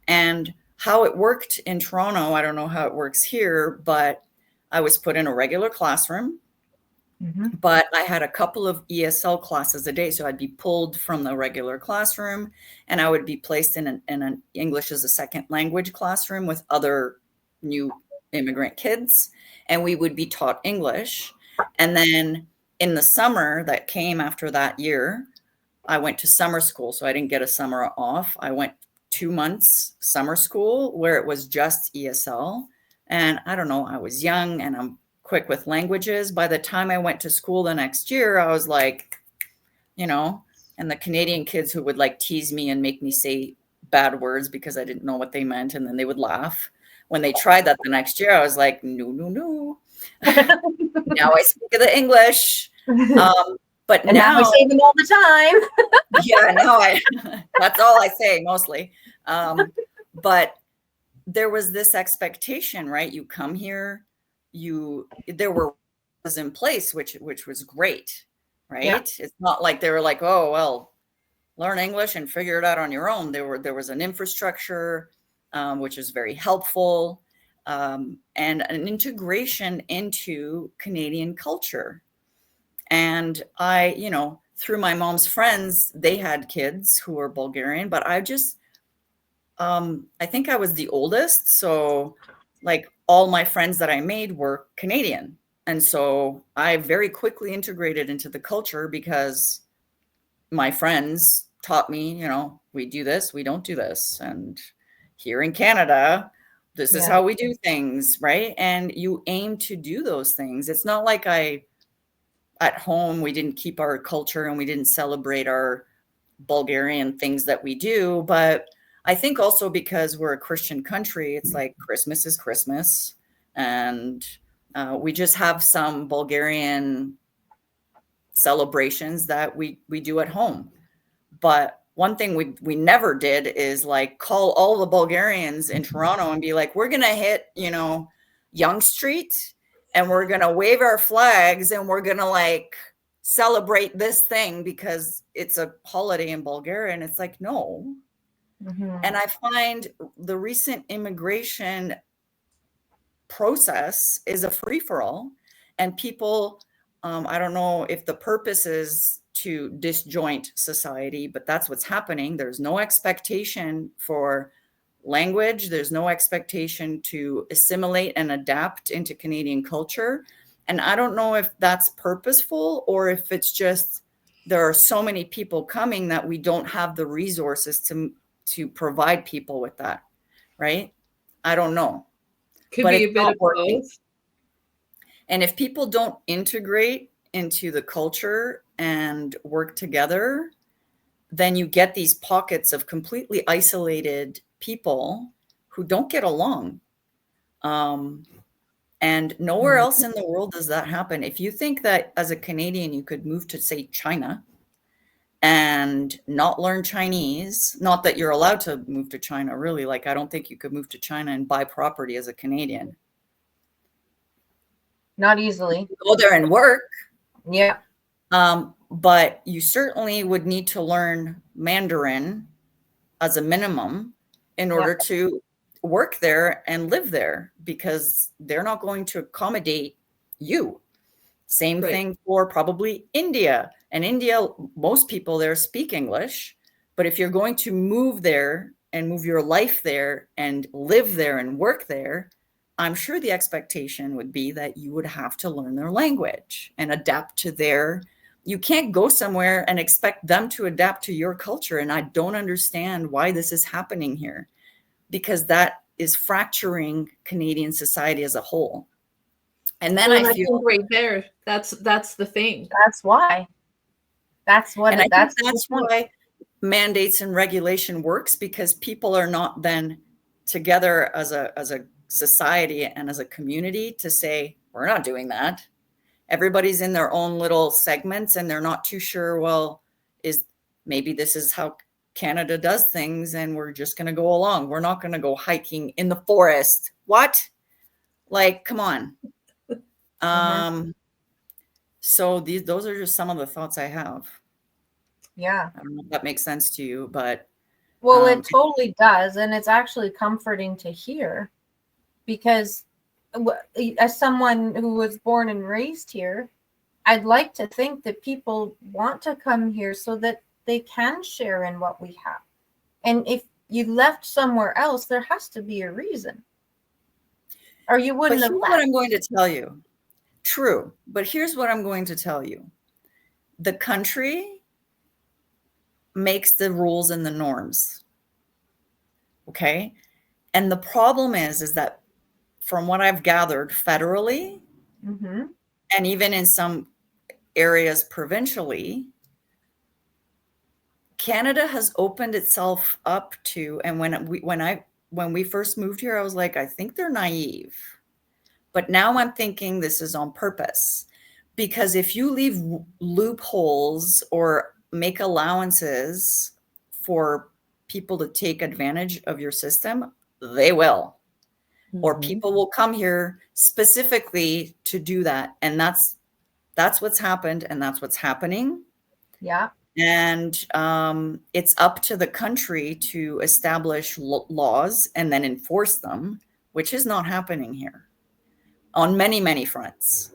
[SPEAKER 3] And how it worked in Toronto, I don't know how it works here, but I was put in a regular classroom, but I had a couple of ESL classes a day. So I'd be pulled from the regular classroom and I would be placed in an English as a second language classroom with other new immigrant kids. And we would be taught English. And then in the summer that came after that year, I went to summer school. So I didn't get a summer off. I went 2 months summer school where it was just ESL. And I don't know, I was young and I'm quick with languages. By the time I went to school the next year, I was like, and the Canadian kids who would like tease me and make me say bad words because I didn't know what they meant. And then they would laugh. When they tried that the next year, I was like, no. Now I speak the English. But
[SPEAKER 1] and now I say them all the time.
[SPEAKER 3] Yeah, now that's all I say mostly. But there was this expectation, right? You come here, there were was in place, which was great, right? Yeah. It's not like they were like, oh, well, learn English and figure it out on your own. There was an infrastructure, which is very helpful, and an integration into Canadian culture. And I, through my mom's friends, they had kids who were Bulgarian, but I just, I think I was the oldest. So like all my friends that I made were Canadian. And so I very quickly integrated into the culture because my friends taught me, we do this, we don't do this. And here in Canada, this is how we do things, right? And you aim to do those things. It's not like at home, we didn't keep our culture and we didn't celebrate our Bulgarian things that we do. But I think also because we're a Christian country, it's like Christmas is Christmas. And we just have some Bulgarian celebrations that we do at home. But one thing we never did is like call all the Bulgarians in Toronto and be like, we're going to hit, Yonge Street and we're going to wave our flags and we're going to like celebrate this thing because it's a holiday in Bulgaria. And it's like, no. Mm-hmm. And I find the recent immigration process is a free-for-all, and people, I don't know if the purpose is to disjoint society, but that's what's happening. There's no expectation for language. There's no expectation to assimilate and adapt into Canadian culture. And I don't know if that's purposeful or if it's just there are so many people coming that we don't have the resources to provide people with that, right? I don't know.
[SPEAKER 2] Could be a bit of both.
[SPEAKER 3] And if people don't integrate into the culture and work together, then you get these pockets of completely isolated people who don't get along. And nowhere else in the world does that happen. If you think that as a Canadian, you could move to, say, China and not learn Chinese, not that you're allowed to move to China, really. Like, I don't think you could move to China and buy property as a Canadian.
[SPEAKER 1] Not easily.
[SPEAKER 3] Go there and work.
[SPEAKER 1] Yeah.
[SPEAKER 3] But you certainly would need to learn Mandarin as a minimum in order to work there and live there, because they're not going to accommodate you. Same thing for probably India. And India, most people there speak English, but if you're going to move there and move your life there and live there and work there, I'm sure the expectation would be that you would have to learn their language and adapt to you can't go somewhere and expect them to adapt to your culture. And I don't understand why this is happening here, because that is fracturing Canadian society as a whole. And then I feel
[SPEAKER 2] right there, that's the thing.
[SPEAKER 1] That's why. That's what.
[SPEAKER 3] And that's why mandates and regulation works, because people are not then together as a society and as a community to say, we're not doing that. Everybody's in their own little segments and they're not too sure, well, maybe this is how Canada does things and we're just going to go along. We're not going to go hiking in the forest. What? Like, come on. So those are just some of the thoughts I have.
[SPEAKER 1] Yeah.
[SPEAKER 3] I don't know if that makes sense to you, but.
[SPEAKER 1] Well, it totally does. And it's actually comforting to hear, because as someone who was born and raised here, I'd like to think that people want to come here so that they can share in what we have. And if you left somewhere else, there has to be a reason, or you wouldn't have left.
[SPEAKER 3] What I'm going to tell you. True. But here's what I'm going to tell you. The country makes the rules and the norms. Okay. And the problem is that from what I've gathered federally, and even in some areas provincially, Canada has opened itself up to, and when we first moved here, I was like, I think they're naive. But now I'm thinking this is on purpose, Because if you leave loopholes or make allowances for people to take advantage of your system, they will. Or people will come here specifically to do that. And that's what's happened, and that's what's happening.
[SPEAKER 1] Yeah.
[SPEAKER 3] And it's up to the country to establish laws and then enforce them, which is not happening here on many, many fronts,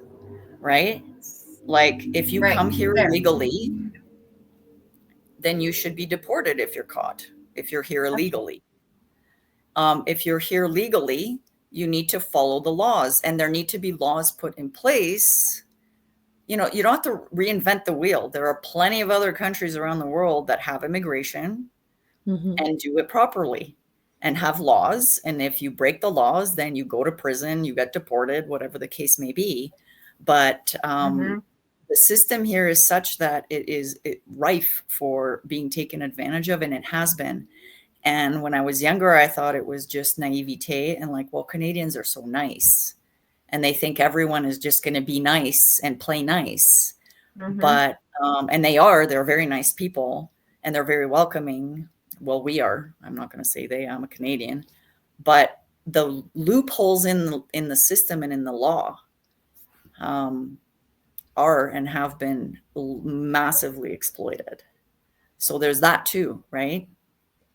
[SPEAKER 3] right? Like if you come here illegally, then you should be deported if you're caught, if you're here illegally. If you're here legally, you need to follow the laws, and there need to be laws put in place. You know, you don't have to reinvent the wheel. There are plenty of other countries around the world that have immigration and do it properly and have laws. And if you break the laws, then you go to prison, you get deported, whatever the case may be. But the system here is such that it is rife for being taken advantage of, and it has been. And when I was younger, I thought it was just naivete and like, well, Canadians are so nice and they think everyone is just going to be nice and play nice. But, and they're very nice people and they're very welcoming. Well, we are, I'm not going to say they, I'm a Canadian, but the loopholes in the system and in the law are and have been massively exploited. So there's that too, right?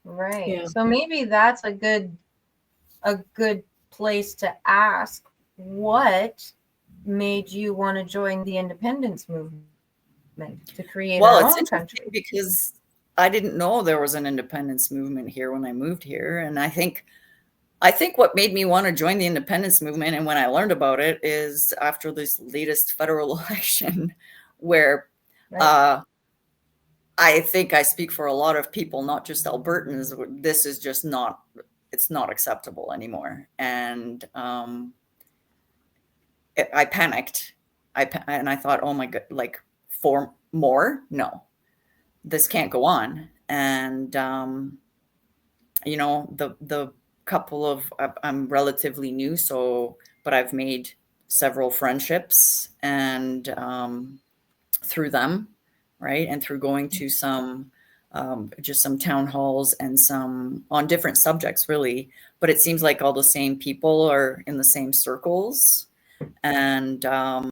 [SPEAKER 1] Right.
[SPEAKER 2] Yeah.
[SPEAKER 1] So maybe that's a good place to ask, what made you want to join the independence movement to create our own country?
[SPEAKER 3] Because I didn't know there was an independence movement here when I moved here. And I think what made me want to join the independence movement, and when I learned about it, is after this latest federal election where I think I speak for a lot of people, not just Albertans. This is just it's not acceptable anymore. And I panicked. And I thought, oh my God, like 4 more? No, this can't go on. And, you know, the couple of, I'm relatively new, but I've made several friendships and through them. Right. And through going to some, just some town halls and some on different subjects, really. But it seems like all the same people are in the same circles. And I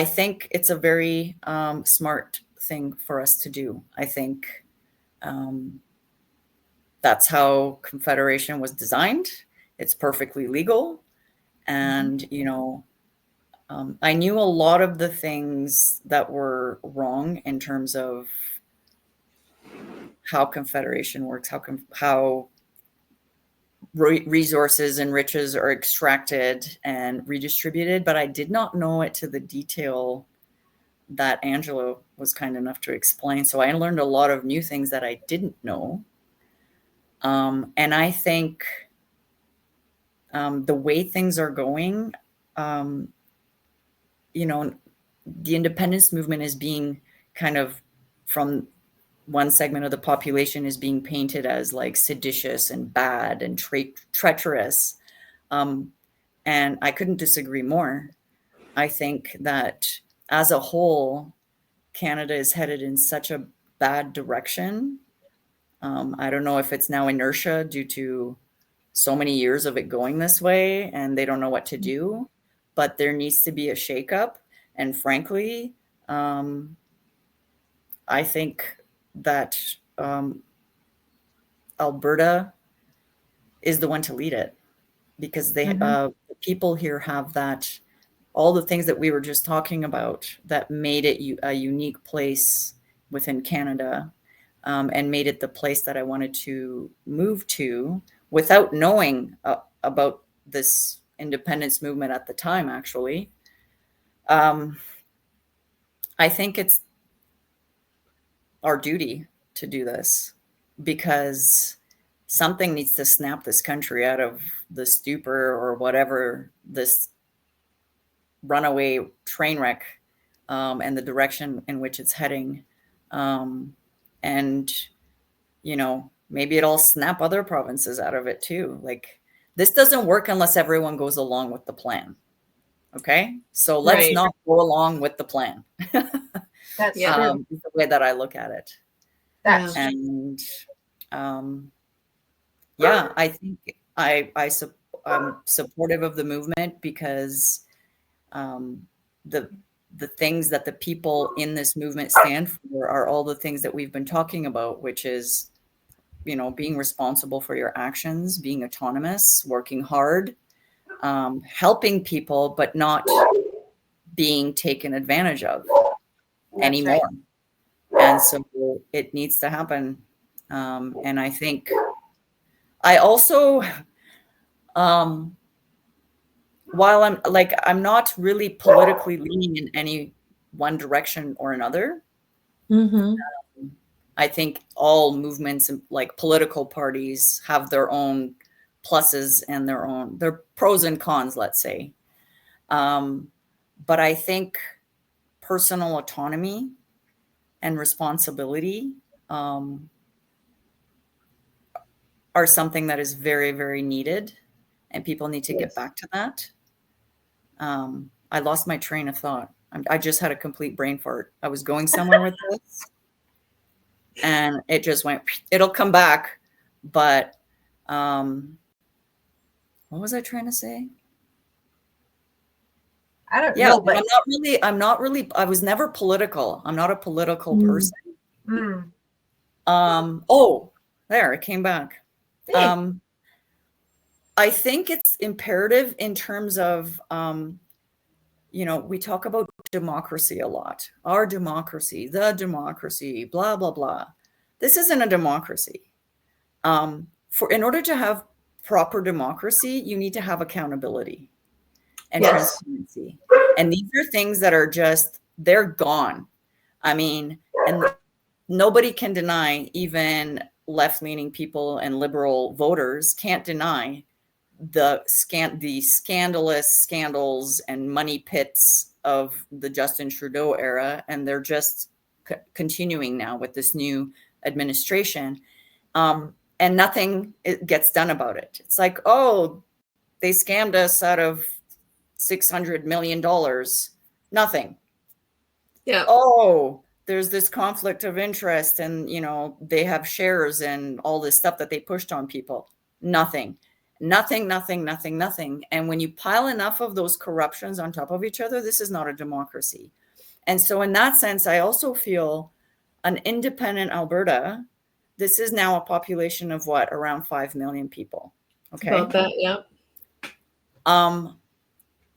[SPEAKER 3] think it's a very smart thing for us to do. I think that's how Confederation was designed. It's perfectly legal. And, you know, I knew a lot of the things that were wrong in terms of how Confederation works, how resources and riches are extracted and redistributed, but I did not know it to the detail that Angela was kind enough to explain. So I learned a lot of new things that I didn't know. And I think the way things are going, you know, the independence movement is being kind of, from one segment of the population, is being painted as like seditious and bad and treacherous. And I couldn't disagree more. I think that as a whole, Canada is headed in such a bad direction. I don't know if it's now inertia due to so many years of it going this way and they don't know what to do. But there needs to be a shakeup. And frankly, I think that Alberta is the one to lead it, because the people here have that, all the things that we were just talking about that made it a unique place within Canada, and made it the place that I wanted to move to without knowing about this independence movement at the time, actually. I think it's our duty to do this, because something needs to snap this country out of the stupor or whatever, this runaway train wreck, and the direction in which it's heading. And, you know, maybe it'll snap other provinces out of it too. Like, this doesn't work unless everyone goes along with the plan. Okay, so let's not go along with the plan.
[SPEAKER 1] That's
[SPEAKER 3] the way that I look at it.
[SPEAKER 1] That's
[SPEAKER 3] and I think I'm supportive of the movement because the things that the people in this movement stand for are all the things that we've been talking about, which is, being responsible for your actions, being autonomous, working hard, helping people, but not being taken advantage of anymore. Right. And so it needs to happen. And I think I also, while I'm not really politically leaning in any one direction or another.
[SPEAKER 2] Mm-hmm.
[SPEAKER 3] I think all movements and like political parties have their own pluses and their pros and cons, let's say. But I think personal autonomy and responsibility are something that is very, very needed, and people need to get back to that. I lost my train of thought. I just had a complete brain fart. I was going somewhere with this, and it just went. It'll come back, but what was I trying to say?
[SPEAKER 1] I don't know.
[SPEAKER 3] But I'm not really. I was never political. I'm not a political person. Oh, there, it came back. I think it's imperative in terms of, we talk about democracy a lot. Our democracy, the democracy, blah, blah, blah. This isn't a democracy. In order to have proper democracy, you need to have accountability and transparency. And these are things that are they're gone. I mean, and nobody can deny, even left-leaning people and liberal voters can't deny the scandalous scandals and money pits of the Justin Trudeau era, and they're just continuing now with this new administration, and nothing gets done about it. It's like, oh, they scammed us out of $600 million. Nothing.
[SPEAKER 2] Yeah.
[SPEAKER 3] Oh, there's this conflict of interest, and they have shares and all this stuff that they pushed on people. Nothing. And when you pile enough of those corruptions on top of each other, this is not a democracy. And so in that sense, I also feel an independent Alberta, this is now a population of around 5 million people. Okay.
[SPEAKER 2] About that, yeah.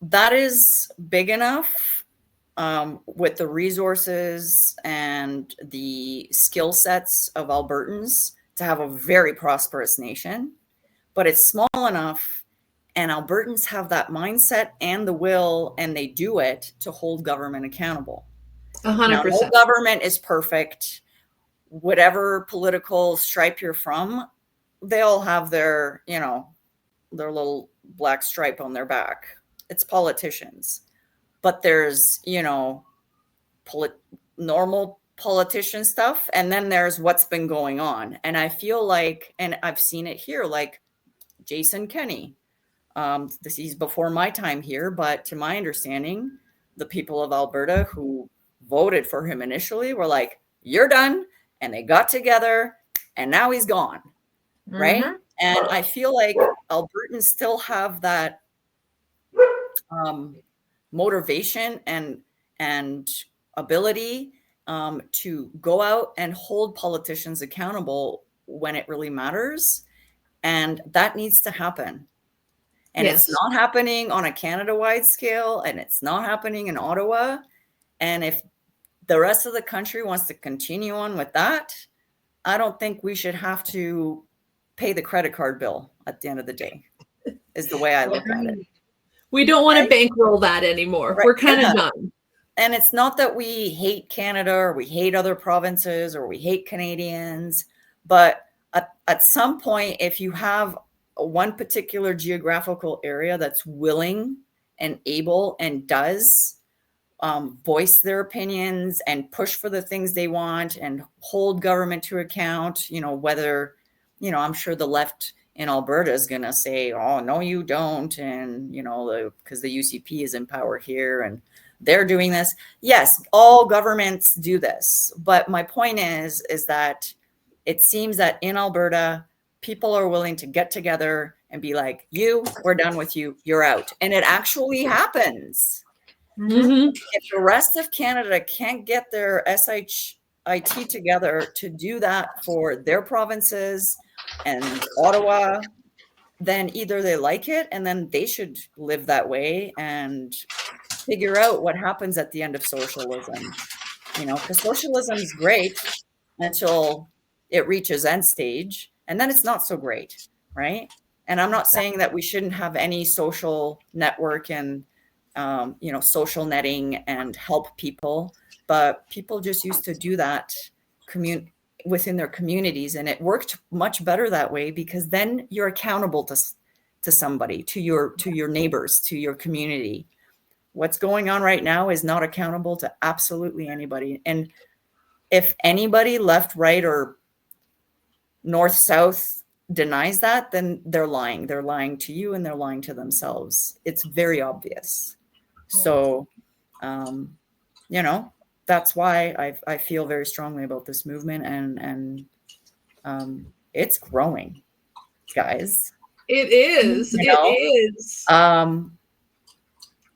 [SPEAKER 3] That is big enough with the resources and the skill sets of Albertans to have a very prosperous nation. But it's small enough, and Albertans have that mindset and the will, and they do it to hold government accountable.
[SPEAKER 2] 100%.
[SPEAKER 3] Now, no government is perfect. Whatever political stripe you're from, they all have their little black stripe on their back. It's politicians. But there's, normal politician stuff, and then there's what's been going on. And I feel like, and I've seen it here, like Jason Kenney. He's before my time here, but to my understanding, the people of Alberta who voted for him initially were like, you're done. And they got together, and now he's gone. Mm-hmm. Right. And I feel like Albertans still have that motivation and ability to go out and hold politicians accountable when it really matters. And that needs to happen. And It's not happening on a Canada-wide scale, and it's not happening in Ottawa. And if the rest of the country wants to continue on with that, I don't think we should have to pay the credit card bill at the end of the day, is the way I look at it.
[SPEAKER 2] We don't want to bankroll that anymore. Right. We're kind of done.
[SPEAKER 3] And it's not that we hate Canada or we hate other provinces or we hate Canadians, but at some point, if you have one particular geographical area that's willing and able and does voice their opinions and push for the things they want and hold government to account, whether, I'm sure the left in Alberta is going to say, oh, no, you don't. And, because the UCP is in power here and they're doing this. Yes, all governments do this. But my point is that it seems that in Alberta, people are willing to get together and be like, we're done with you, you're out. And it actually happens.
[SPEAKER 2] Mm-hmm.
[SPEAKER 3] If the rest of Canada can't get their SHIT together to do that for their provinces and Ottawa, then either they like it and then they should live that way and figure out what happens at the end of socialism. Because socialism is great until it reaches end stage, and then it's not so great, right? And I'm not saying that we shouldn't have any social network and social netting and help people, but people just used to do that within their communities, and it worked much better that way, because then you're accountable to somebody, to your neighbors, to your community. What's going on right now is not accountable to absolutely anybody. And if anybody left, right, or north, south denies that, then they're lying. They're lying to you and they're lying to themselves. It's very obvious. So, that's why I feel very strongly about this movement, and it's growing, guys.
[SPEAKER 2] It is. It is.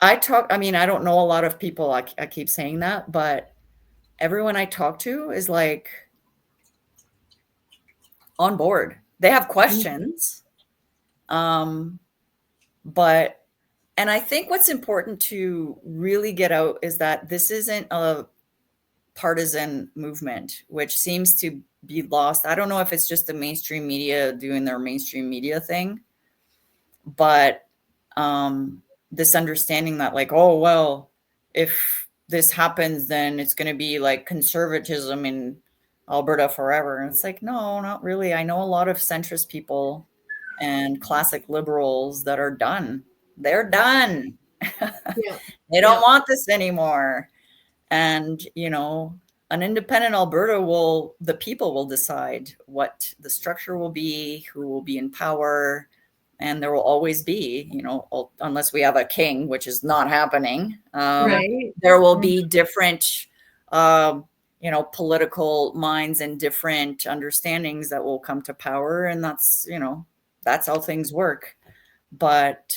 [SPEAKER 3] I don't know a lot of people. I keep saying that, but everyone I talk to is like on board. They have questions. And I think what's important to really get out is that this isn't a partisan movement, which seems to be lost. I don't know if it's just the mainstream media doing their mainstream media thing, but this understanding that like, oh, well, if this happens, then it's going to be like conservatism in Alberta forever. And it's like, no, not really. I know a lot of centrist people and classic liberals that are done. They're done.
[SPEAKER 2] Yeah.
[SPEAKER 3] They don't want this anymore. And, an independent Alberta the people will decide what the structure will be, who will be in power. And there will always be, unless we have a king, which is not happening.
[SPEAKER 2] Right.
[SPEAKER 3] There will be different, political minds and different understandings that will come to power. And that's how things work. But,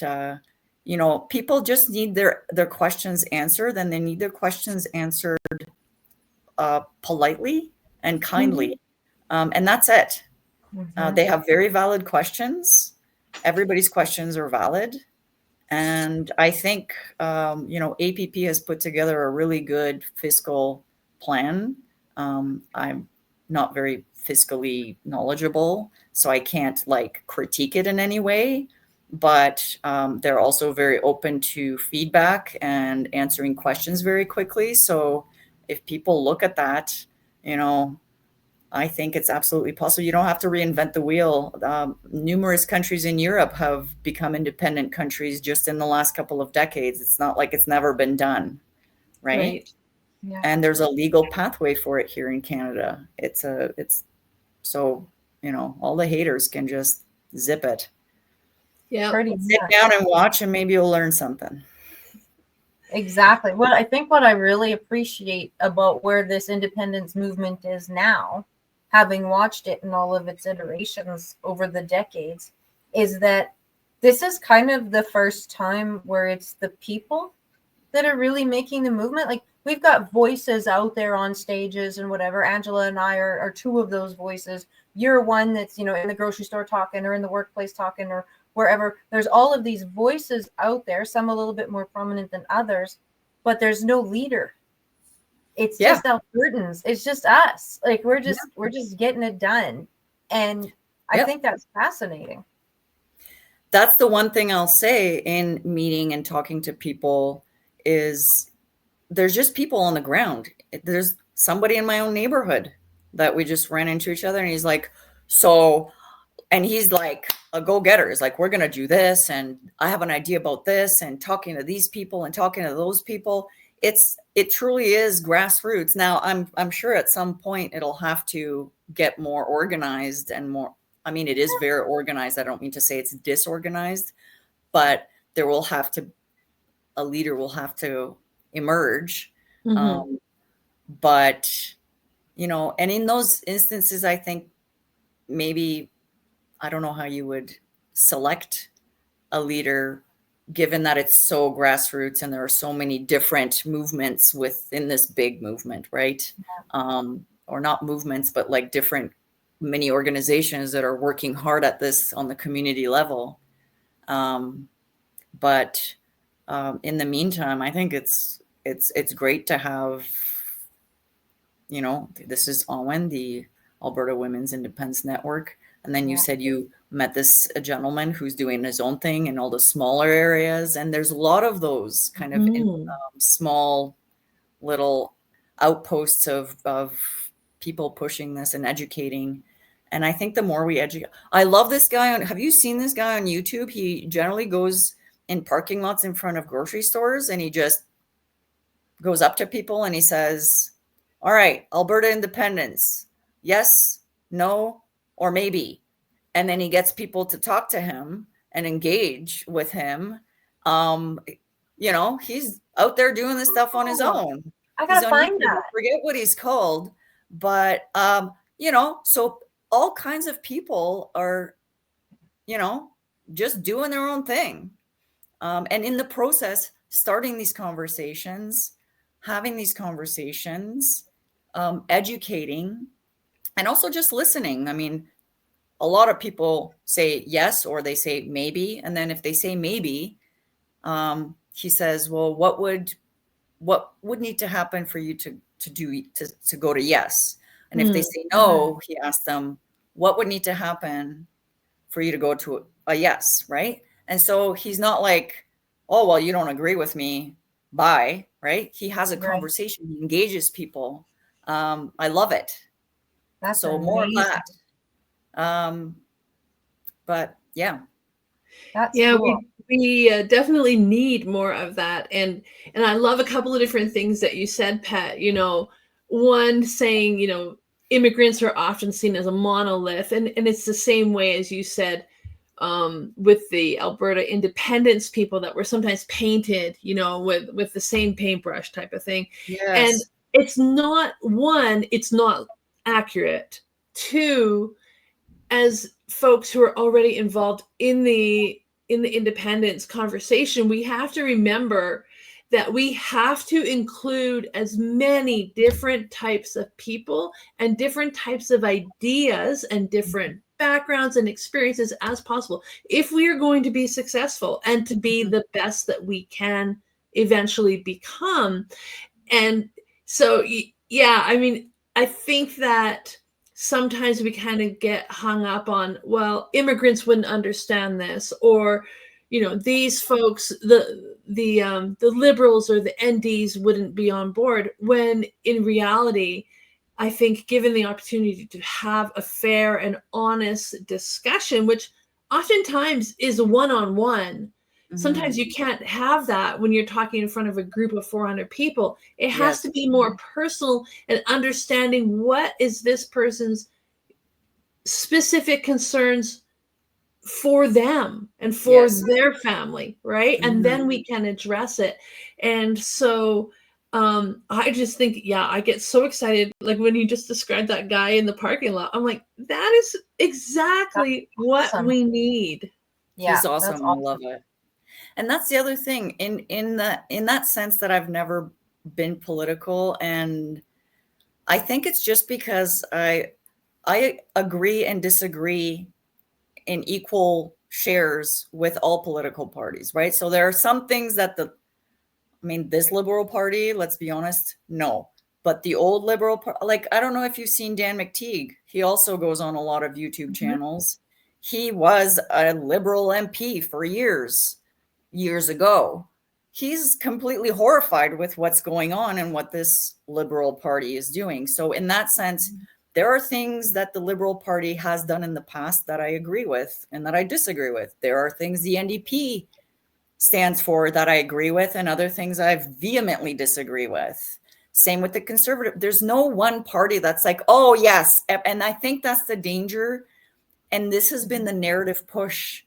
[SPEAKER 3] people just need their questions answered, and they need their questions answered politely and kindly. And that's it. They have very valid questions. Everybody's questions are valid. And I think, APP has put together a really good fiscal plan. I'm not very fiscally knowledgeable, so I can't critique it in any way. But they're also very open to feedback and answering questions very quickly. So if people look at that, I think it's absolutely possible. You don't have to reinvent the wheel. Numerous countries in Europe have become independent countries just in the last couple of decades. It's not like it's never been done, right?
[SPEAKER 1] Yeah.
[SPEAKER 3] And there's a legal pathway for it here in Canada. So, all the haters can just zip it.
[SPEAKER 2] Yeah.
[SPEAKER 3] Sit down and watch, and maybe you'll learn something.
[SPEAKER 1] Exactly. Well, I think what I really appreciate about where this independence movement is now, having watched it in all of its iterations over the decades, is that this is kind of the first time where it's the people that are really making the movement. Like, we've got voices out there on stages and whatever. Angela and I are two of those voices. You're one that's, in the grocery store talking, or in the workplace talking, or wherever. There's all of these voices out there, some a little bit more prominent than others, but there's no leader. It's just Albertans. It's just us. Like, we're just getting it done. And I think that's fascinating.
[SPEAKER 3] That's the one thing I'll say in meeting and talking to people is there's just people on the ground. There's somebody in my own neighborhood that we just ran into each other, and he's like, and he's like a go-getter. He's like, we're going to do this, and I have an idea about this, and talking to these people and talking to those people. It truly is grassroots. Now, I'm sure at some point it'll have to get more organized and more I mean, it is very organized. I don't mean to say it's disorganized, but a leader will have to emerge. But, and in those instances, I think maybe, I don't know how you would select a leader, given that it's so grassroots and there are so many different movements within this big movement, right? Or not movements, but like different many organizations that are working hard at this on the community level. But in the meantime, I think it's great to have, this is Owen, the Alberta Women's Independence Network. And then you said you met this gentleman who's doing his own thing in all the smaller areas. And there's a lot of those kind of small little outposts of people pushing this and educating. And I think the more we educate, I love this guy have you seen this guy on YouTube? He generally goes in parking lots in front of grocery stores and he just goes up to people and he says, all right, Alberta independence, yes, no, or maybe. And then he gets people to talk to him and engage with him. He's out there doing this stuff on his own.
[SPEAKER 1] I gotta find that.
[SPEAKER 3] I forget what he's called, but so all kinds of people are, just doing their own thing. And in the process, starting these conversations, having these conversations, educating, and also just listening. I mean, a lot of people say yes, or they say maybe. And then if they say maybe, he says, well, what would need to happen for you to go to yes? And if they say no, he asks them, what would need to happen for you to go to a yes, right? And so he's not like, oh, well, you don't agree with me, bye, right? He has a conversation, he engages people. I love it.
[SPEAKER 1] That's
[SPEAKER 3] so
[SPEAKER 1] amazing.
[SPEAKER 3] More of that. But yeah.
[SPEAKER 1] That's
[SPEAKER 2] cool. We definitely need more of that. And I love a couple of different things that you said, Pat. One saying, immigrants are often seen as a monolith, and it's the same way as you said with the Alberta independence people that were sometimes painted, with the same paintbrush type of thing.
[SPEAKER 3] Yes.
[SPEAKER 2] And it's not, one, it's not accurate. Two, as folks who are already involved in the independence conversation, we have to remember that we have to include as many different types of people and different types of ideas and different backgrounds and experiences as possible if we are going to be successful and to be the best that we can eventually become. And so, I think that sometimes we kind of get hung up on, well, immigrants wouldn't understand this, or, these folks, the liberals or the NDs wouldn't be on board, when in reality, I think given the opportunity to have a fair and honest discussion, which oftentimes is one-on-one, sometimes you can't have that when you're talking in front of a group of 400 people. It has to be more personal and understanding what is this person's specific concerns for them and for their family, right? And then we can address it. And so I just think, I get so excited. Like when you just described that guy in the parking lot, I'm like, that is exactly what we need.
[SPEAKER 3] Yeah, he's awesome. I love it. And that's the other thing in that sense that I've never been political. And I think it's just because I agree and disagree in equal shares with all political parties, right? So there are some things that this Liberal Party, let's be honest, no. But the old Liberal, I don't know if you've seen Dan McTeague. He also goes on a lot of YouTube channels. He was a Liberal MP for years ago. He's completely horrified with what's going on and what this Liberal Party is doing. So in that sense, there are things that the Liberal Party has done in the past that I agree with and that I disagree with. There are things the NDP stands for that I agree with, and other things I vehemently disagree with. Same with the Conservative. There's no one party that's like, oh yes. And I think that's the danger. And this has been the narrative push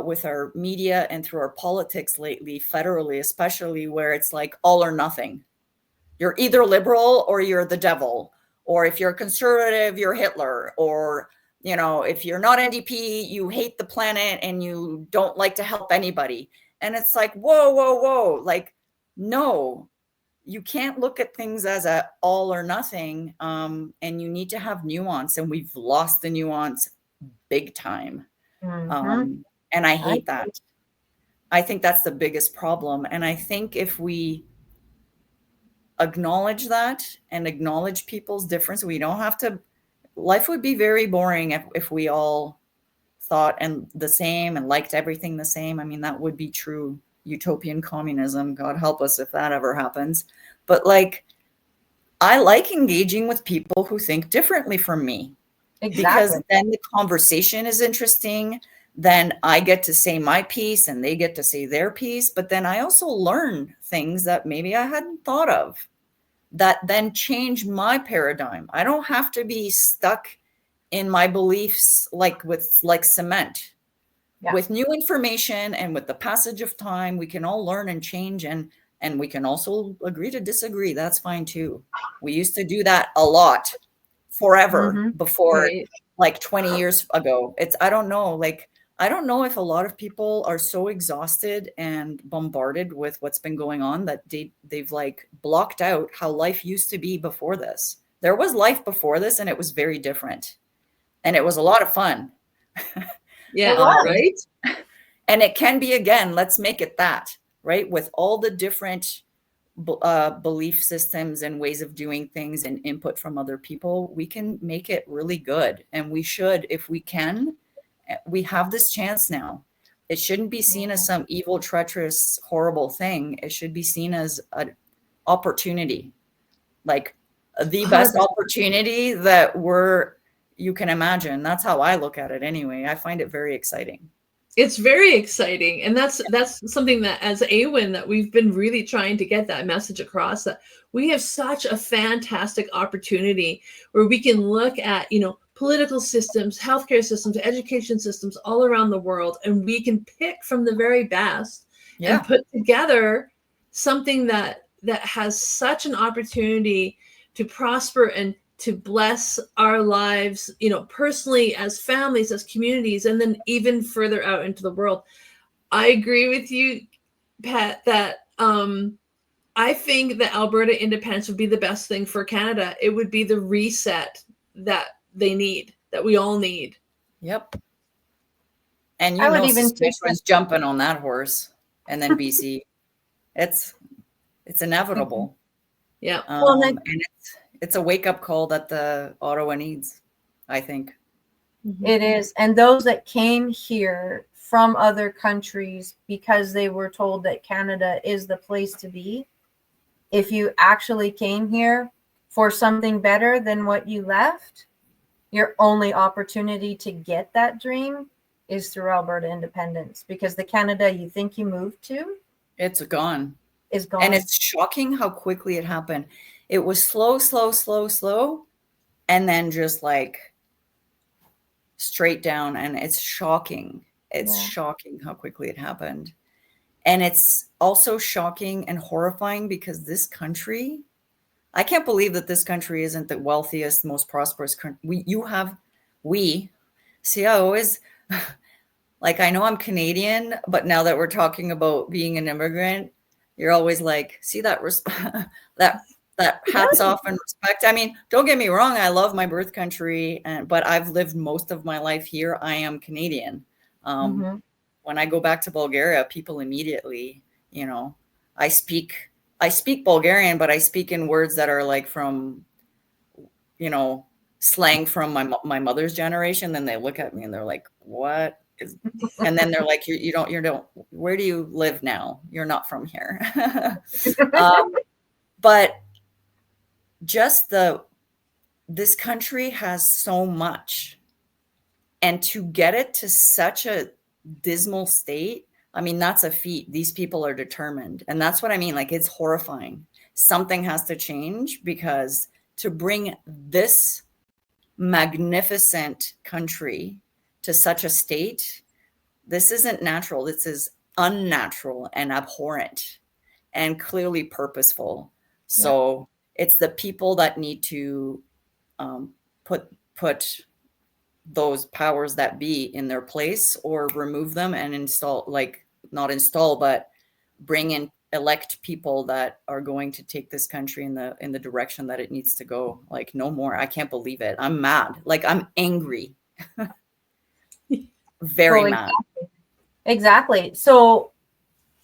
[SPEAKER 3] with our media and through our politics lately, federally especially, where it's like all or nothing. You're either liberal or you're the devil, or if you're conservative, you're Hitler, or, you know, if you're not NDP, you hate the planet and you don't like to help anybody. And it's like, whoa. Like, no, you can't look at things as a all or nothing. And you need to have nuance, and we've lost the nuance big time. And I hate that. I think that's the biggest problem. And I think if we acknowledge that and acknowledge people's difference, we don't have to, life would be very boring if we all thought and the same and liked everything the same. I mean, that would be true utopian communism. God help us if that ever happens. But like, I like engaging with people who think differently from me. Exactly. Because then the conversation is interesting. Then I get to say my piece and they get to say their piece. But then I also learn things that maybe I hadn't thought of that then change my paradigm. I don't have to be stuck in my beliefs like cement. Yeah. With new information and with the passage of time, we can all learn and change, and we can also agree to disagree. That's fine too. We used to do that a lot forever before, like 20 years ago. I don't know if a lot of people are so exhausted and bombarded with what's been going on that they've like blocked out how life used to be before this. There was life before this, and it was very different. And it was a lot of fun.
[SPEAKER 2] Yeah, right.
[SPEAKER 3] And it can be again. Let's make it that, right? With all the different belief systems and ways of doing things and input from other people, we can make it really good. And we should, if we can. We have this chance now. It shouldn't be seen as some evil, treacherous, horrible thing. It should be seen as an opportunity, like the best opportunity that you can imagine. That's how I look at it anyway. I find it very exciting.
[SPEAKER 2] It's very exciting. And that's something that as AWIN that we've been really trying to get that message across, that we have such a fantastic opportunity where we can look at, political systems, healthcare systems, education systems all around the world, and we can pick from the very best and put together something that has such an opportunity to prosper and to bless our lives, personally, as families, as communities, and then even further out into the world. I agree with you, Pat, that I think that Alberta independence would be the best thing for Canada. It would be the reset that they need, that we all need.
[SPEAKER 3] Yep. And Saskatchewan's jumping on that horse, and then BC. It's inevitable.
[SPEAKER 2] Yeah.
[SPEAKER 3] And it's a wake-up call that the Ottawa needs, I think.
[SPEAKER 1] It is. And those that came here from other countries because they were told that Canada is the place to be, if you actually came here for something better than what you left, your only opportunity to get that dream is through Alberta independence, because the Canada you think you moved to,
[SPEAKER 3] it's gone.
[SPEAKER 1] Is gone.
[SPEAKER 3] And it's shocking how quickly it happened. It was slow, and then just like straight down. And it's shocking. It's shocking how quickly it happened. And it's also shocking and horrifying because this country, I can't believe that this country isn't the wealthiest, most prosperous country. I always, like, I know I'm Canadian, but now that we're talking about being an immigrant, you're always like, see that that hats off and respect. I mean, don't get me wrong. I love my birth country, but I've lived most of my life here. I am Canadian. When I go back to Bulgaria, people immediately, I speak Bulgarian, but I speak in words that are like from, slang from my mother's generation. Then they look at me and they're like, what is, and then they're like, you don't, where do you live now? You're not from here. But just this country has so much, and to get it to such a dismal state, I mean, that's a feat. These people are determined. And that's what I mean. Like, it's horrifying. Something has to change, because to bring this magnificent country to such a state, this isn't natural. This is unnatural and abhorrent and clearly purposeful. So it's the people that need to put those powers that be in their place, or remove them and install, like not install, but bring in, elect people that are going to take this country in the direction that it needs to go. Like, no more. I can't believe it. I'm mad. Like, I'm angry. Very mad.
[SPEAKER 1] Exactly. So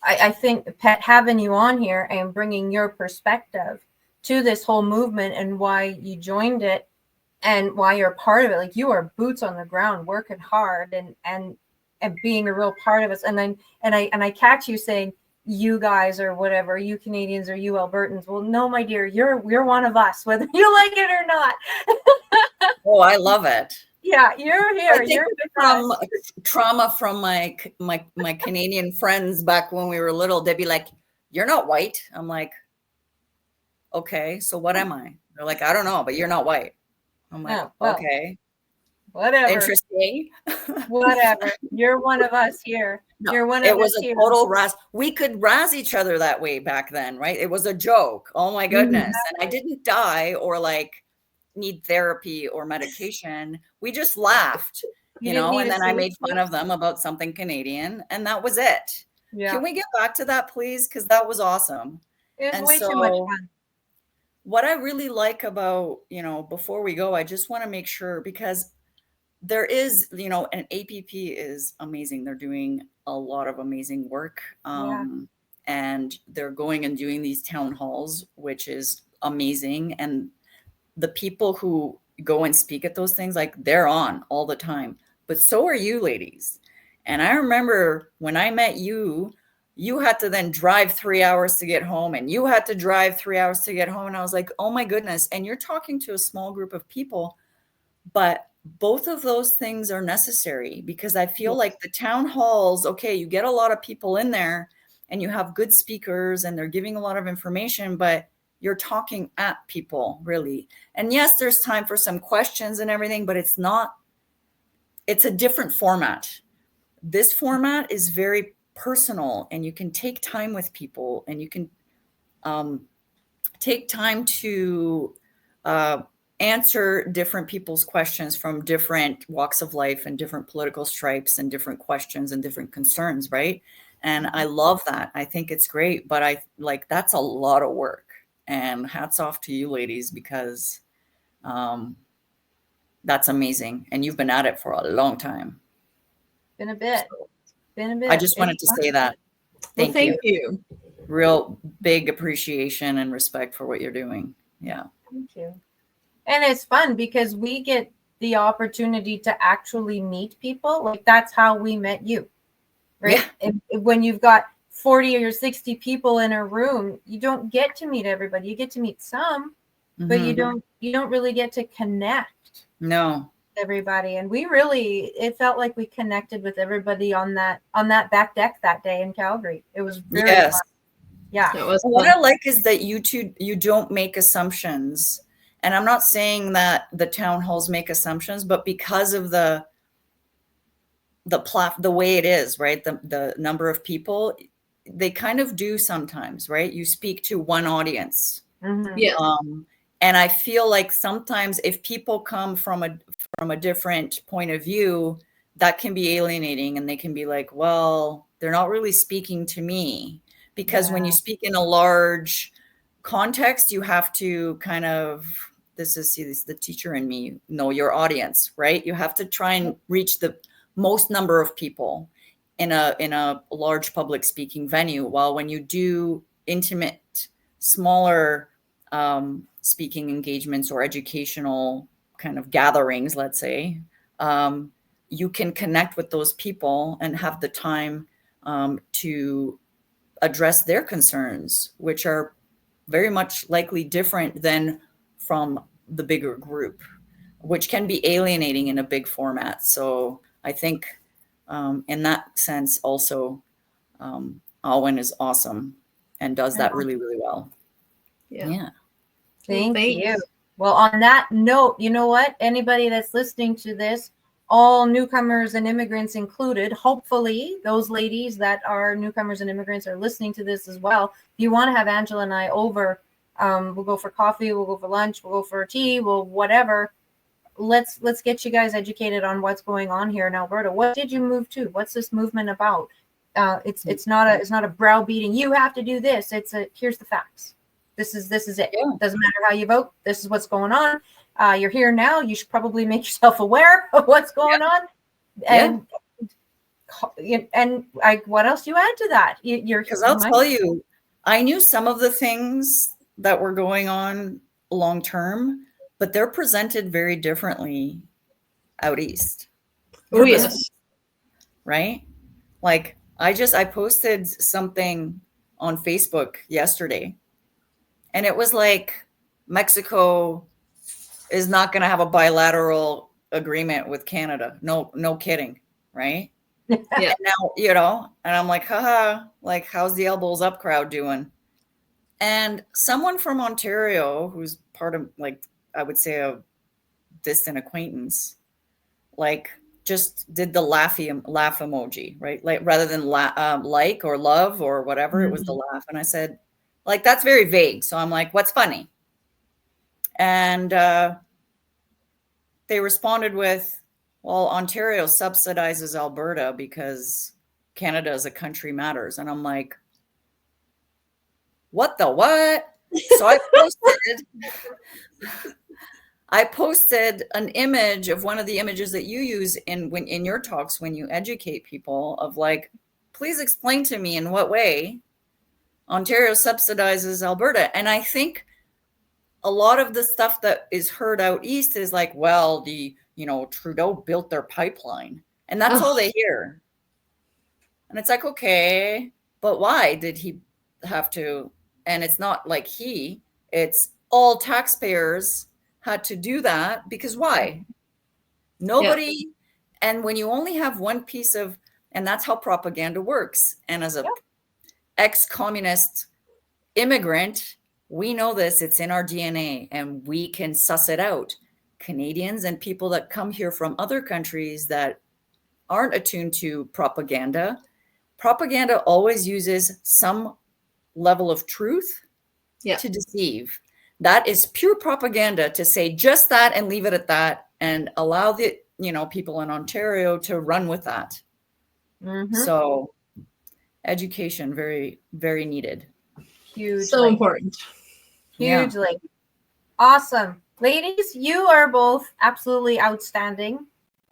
[SPEAKER 1] I think, Pat, having you on here and bringing your perspective to this whole movement and why you joined it and why you're a part of it, like you are boots on the ground, working hard and being a real part of us. And then I catch you saying, you guys or whatever, you Canadians or you Albertans. Well, no, my dear, you're one of us, whether you like it or not.
[SPEAKER 3] Oh, I love it.
[SPEAKER 1] Yeah, you're here.
[SPEAKER 3] I think
[SPEAKER 1] you're
[SPEAKER 3] from trauma from my Canadian friends back when we were little. They'd be like, "You're not white." I'm like, "Okay, so what am I?" They're like, "I don't know, but you're not white." I'm like,
[SPEAKER 1] Oh, well,
[SPEAKER 3] "Okay,
[SPEAKER 1] whatever.
[SPEAKER 3] interesting."
[SPEAKER 1] Whatever. You're one of us here.
[SPEAKER 3] No,
[SPEAKER 1] you're one of
[SPEAKER 3] it
[SPEAKER 1] us
[SPEAKER 3] was a
[SPEAKER 1] here.
[SPEAKER 3] total razz. We could razz each other that way back then, right? It was a joke. Oh my goodness. And I didn't die or like need therapy or medication. We just laughed, you know, and then I made fun of them about something Canadian, and that was it. Yeah. Can we get back to that, please? Because that was awesome.
[SPEAKER 1] It was way too much fun.
[SPEAKER 3] What I really like about, you know, before we go, I just want to make sure, because there is, you know, an APP is amazing. They're doing a lot of amazing work. And they're going and doing these town halls, which is amazing. And the people who go and speak at those things, like, they're on all the time. But so are you ladies. And I remember when I met you, you had to then drive 3 hours to get home, and you had to drive 3 hours to get home. And I was like, oh my goodness. And you're talking to a small group of people, but both of those things are necessary, because I feel like the town halls, okay, you get a lot of people in there and you have good speakers and they're giving a lot of information, but you're talking at people, really. And yes, there's time for some questions and everything, but it's a different format. This format is very personal, and you can take time with people, and you can take time to answer different people's questions from different walks of life and different political stripes and different questions and different concerns, right? And I love that. I think it's great, but I like, that's a lot of work, and hats off to you ladies, because that's amazing. And you've been at it for a long time.
[SPEAKER 1] Been a bit.
[SPEAKER 3] I just wanted to say that.
[SPEAKER 2] Thank you.
[SPEAKER 3] Real big appreciation and respect for what you're doing. Yeah.
[SPEAKER 1] Thank you. And it's fun because we get the opportunity to actually meet people. Like, that's how we met you, right? Yeah. When you've got 40 or 60 people in a room, you don't get to meet everybody. You get to meet some, but you don't really get to connect.
[SPEAKER 3] No.
[SPEAKER 1] Everybody. And it felt like we connected with everybody on that back deck that day in Calgary. It was very fun. Yeah.
[SPEAKER 3] What I like is that you don't make assumptions. And I'm not saying that the town halls make assumptions, but because of the way it is, right? The number of people, they kind of do sometimes, right? You speak to one audience.
[SPEAKER 1] Mm-hmm.
[SPEAKER 2] Yeah.
[SPEAKER 3] And I feel like sometimes if people come from a different point of view, that can be alienating, and they can be like, well, they're not really speaking to me. Because when you speak in a large context, you have to kind of, this is the teacher in me, know your audience, right? You have to try and reach the most number of people in a large public speaking venue. While when you do intimate, smaller speaking engagements or educational kind of gatherings, let's say, you can connect with those people and have the time to address their concerns, which are very much likely different than from the bigger group, which can be alienating in a big format. So I think in that sense also, Alwyn is awesome and does that really, really well. Yeah.
[SPEAKER 1] Thank you. Well, on that note, you know what? Anybody that's listening to this, all newcomers and immigrants included. Hopefully those ladies that are newcomers and immigrants are listening to this as well. If you want to have Angela and I over, we'll go for coffee, we'll go for lunch, we'll go for tea, we'll whatever. Let's get you guys educated on what's going on here in Alberta. What did you move to? What's this movement about? It's not a browbeating. You have to do this. Here's the facts. This is it.
[SPEAKER 3] Yeah.
[SPEAKER 1] Doesn't matter how you vote. This is what's going on. You're here now. You should probably make yourself aware of what's going on. And what else do you add to that?
[SPEAKER 3] Because I'll tell you, I knew some of the things that were going on long term, but they're presented very differently out east.
[SPEAKER 2] Oh, yes.
[SPEAKER 3] Right? Like I posted something on Facebook yesterday, and it was like Mexico is not going to have a bilateral agreement with Canada. No kidding. Right?
[SPEAKER 2] Yeah.
[SPEAKER 3] And now, and I'm like, haha, like, how's the elbows up crowd doing? And someone from Ontario, who's part of, like, I would say a distant acquaintance, like, just did the laugh emoji, right? Like, rather than like or love or whatever, it was the laugh. And I said, like, that's very vague. So I'm like, what's funny? And they responded with, well, Ontario subsidizes Alberta because Canada as a country matters. And I'm like, what the what? So I posted an image of one of the images that you use in your talks when you educate people, of like, please explain to me in what way Ontario subsidizes Alberta. And I think a lot of the stuff that is heard out east is like, well, Trudeau built their pipeline, and that's all they hear. And it's like, okay, but why did he have to? And it's not like it's all taxpayers had to do that, because why? Nobody. Yeah. And when you only have one piece of, and that's how propaganda works. And as a ex-communist immigrant, we know this, it's in our DNA, and we can suss it out. Canadians and people that come here from other countries that aren't attuned to propaganda always uses some level of truth to deceive. That is pure propaganda, to say just that and leave it at that, and allow the people in Ontario to run with that. So education, very, very needed.
[SPEAKER 1] Hugely.
[SPEAKER 2] So important.
[SPEAKER 1] Hugely. Yeah. Awesome. Ladies, you are both absolutely outstanding.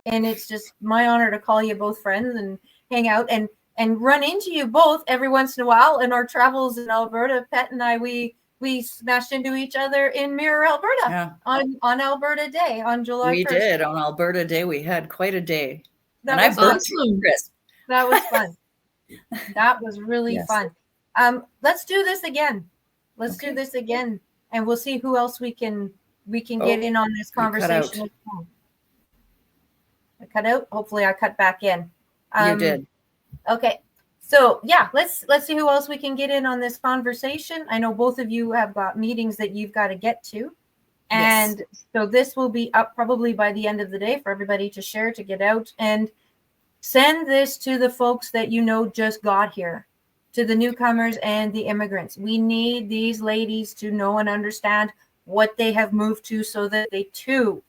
[SPEAKER 1] And it's just my honor to call you both friends and hang out and run into you both every once in a while in our travels in Alberta. Pet and I, we smashed into each other in Mirror, Alberta on Alberta Day on July 1st.
[SPEAKER 3] We did. On Alberta Day, we had quite a day.
[SPEAKER 1] That was awesome. That was fun. That was really fun. Let's do this again. Let's do this again. And we'll see who else we can get in on this conversation. I cut out. Hopefully I cut back in.
[SPEAKER 3] You did.
[SPEAKER 1] Okay. So let's see who else we can get in on this conversation. I know both of you have got meetings that you've got to get to. And so this will be up probably by the end of the day for everybody to share, to get out, and send this to the folks that just got here, to the newcomers and the immigrants. We need these ladies to know and understand what they have moved to, so that they too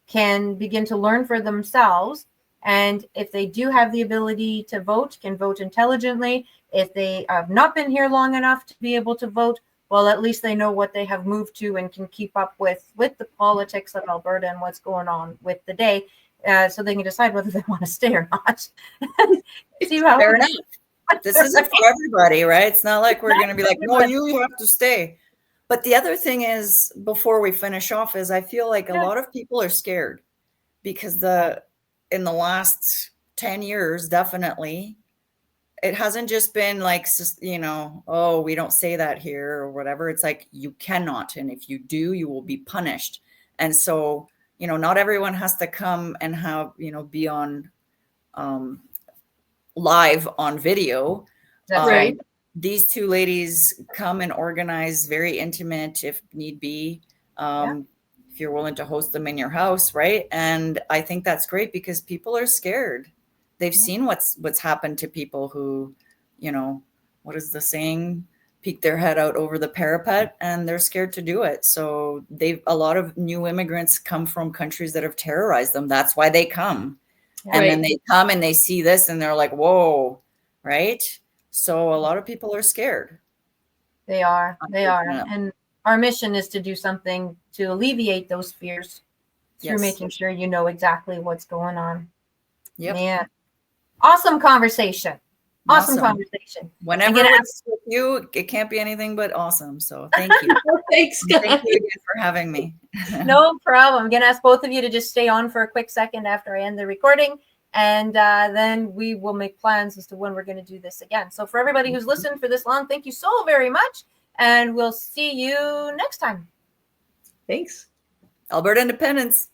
[SPEAKER 1] can begin to learn for themselves. And if they do have the ability to vote, can vote intelligently. If they have not been here long enough to be able to vote, well, at least they know what they have moved to and can keep up with the politics of Alberta and what's going on with the day, so they can decide whether they want to stay or not.
[SPEAKER 3] Fair enough. This isn't for everybody, right? It's not like we're going to be like, no, you have to stay. But the other thing is, before we finish off, is I feel like a lot of people are scared, because in the last 10 years, definitely, it hasn't just been like, oh, we don't say that here or whatever. It's like, you cannot. And if you do, you will be punished. And so, not everyone has to come and have, be on live on video.
[SPEAKER 2] That's right.
[SPEAKER 3] These two ladies come and organize very intimate, if need be, if you're willing to host them in your house, right? And I think that's great because people are scared. They've seen what's happened to people who, you know, what is the saying? Peek their head out over the parapet, and they're scared to do it. So a lot of new immigrants come from countries that have terrorized them. That's why they come.
[SPEAKER 1] Yeah.
[SPEAKER 3] And then they come and they see this and they're like, whoa, right? So a lot of people are scared.
[SPEAKER 1] They are. And our mission is to do something to alleviate those fears through making sure you know exactly what's going on.
[SPEAKER 3] Yep.
[SPEAKER 1] Man. Awesome conversation. Awesome conversation.
[SPEAKER 3] Whenever it's with you, it can't be anything but awesome. So thank you.
[SPEAKER 2] Thanks, guys.
[SPEAKER 3] Thank you again for having me.
[SPEAKER 1] No problem. I'm going to ask both of you to just stay on for a quick second after I end the recording. And then we will make plans as to when we're going to do this again. So for everybody who's listened for this long, thank you so very much. And we'll see you next time.
[SPEAKER 2] Thanks.
[SPEAKER 3] Alberta Independence.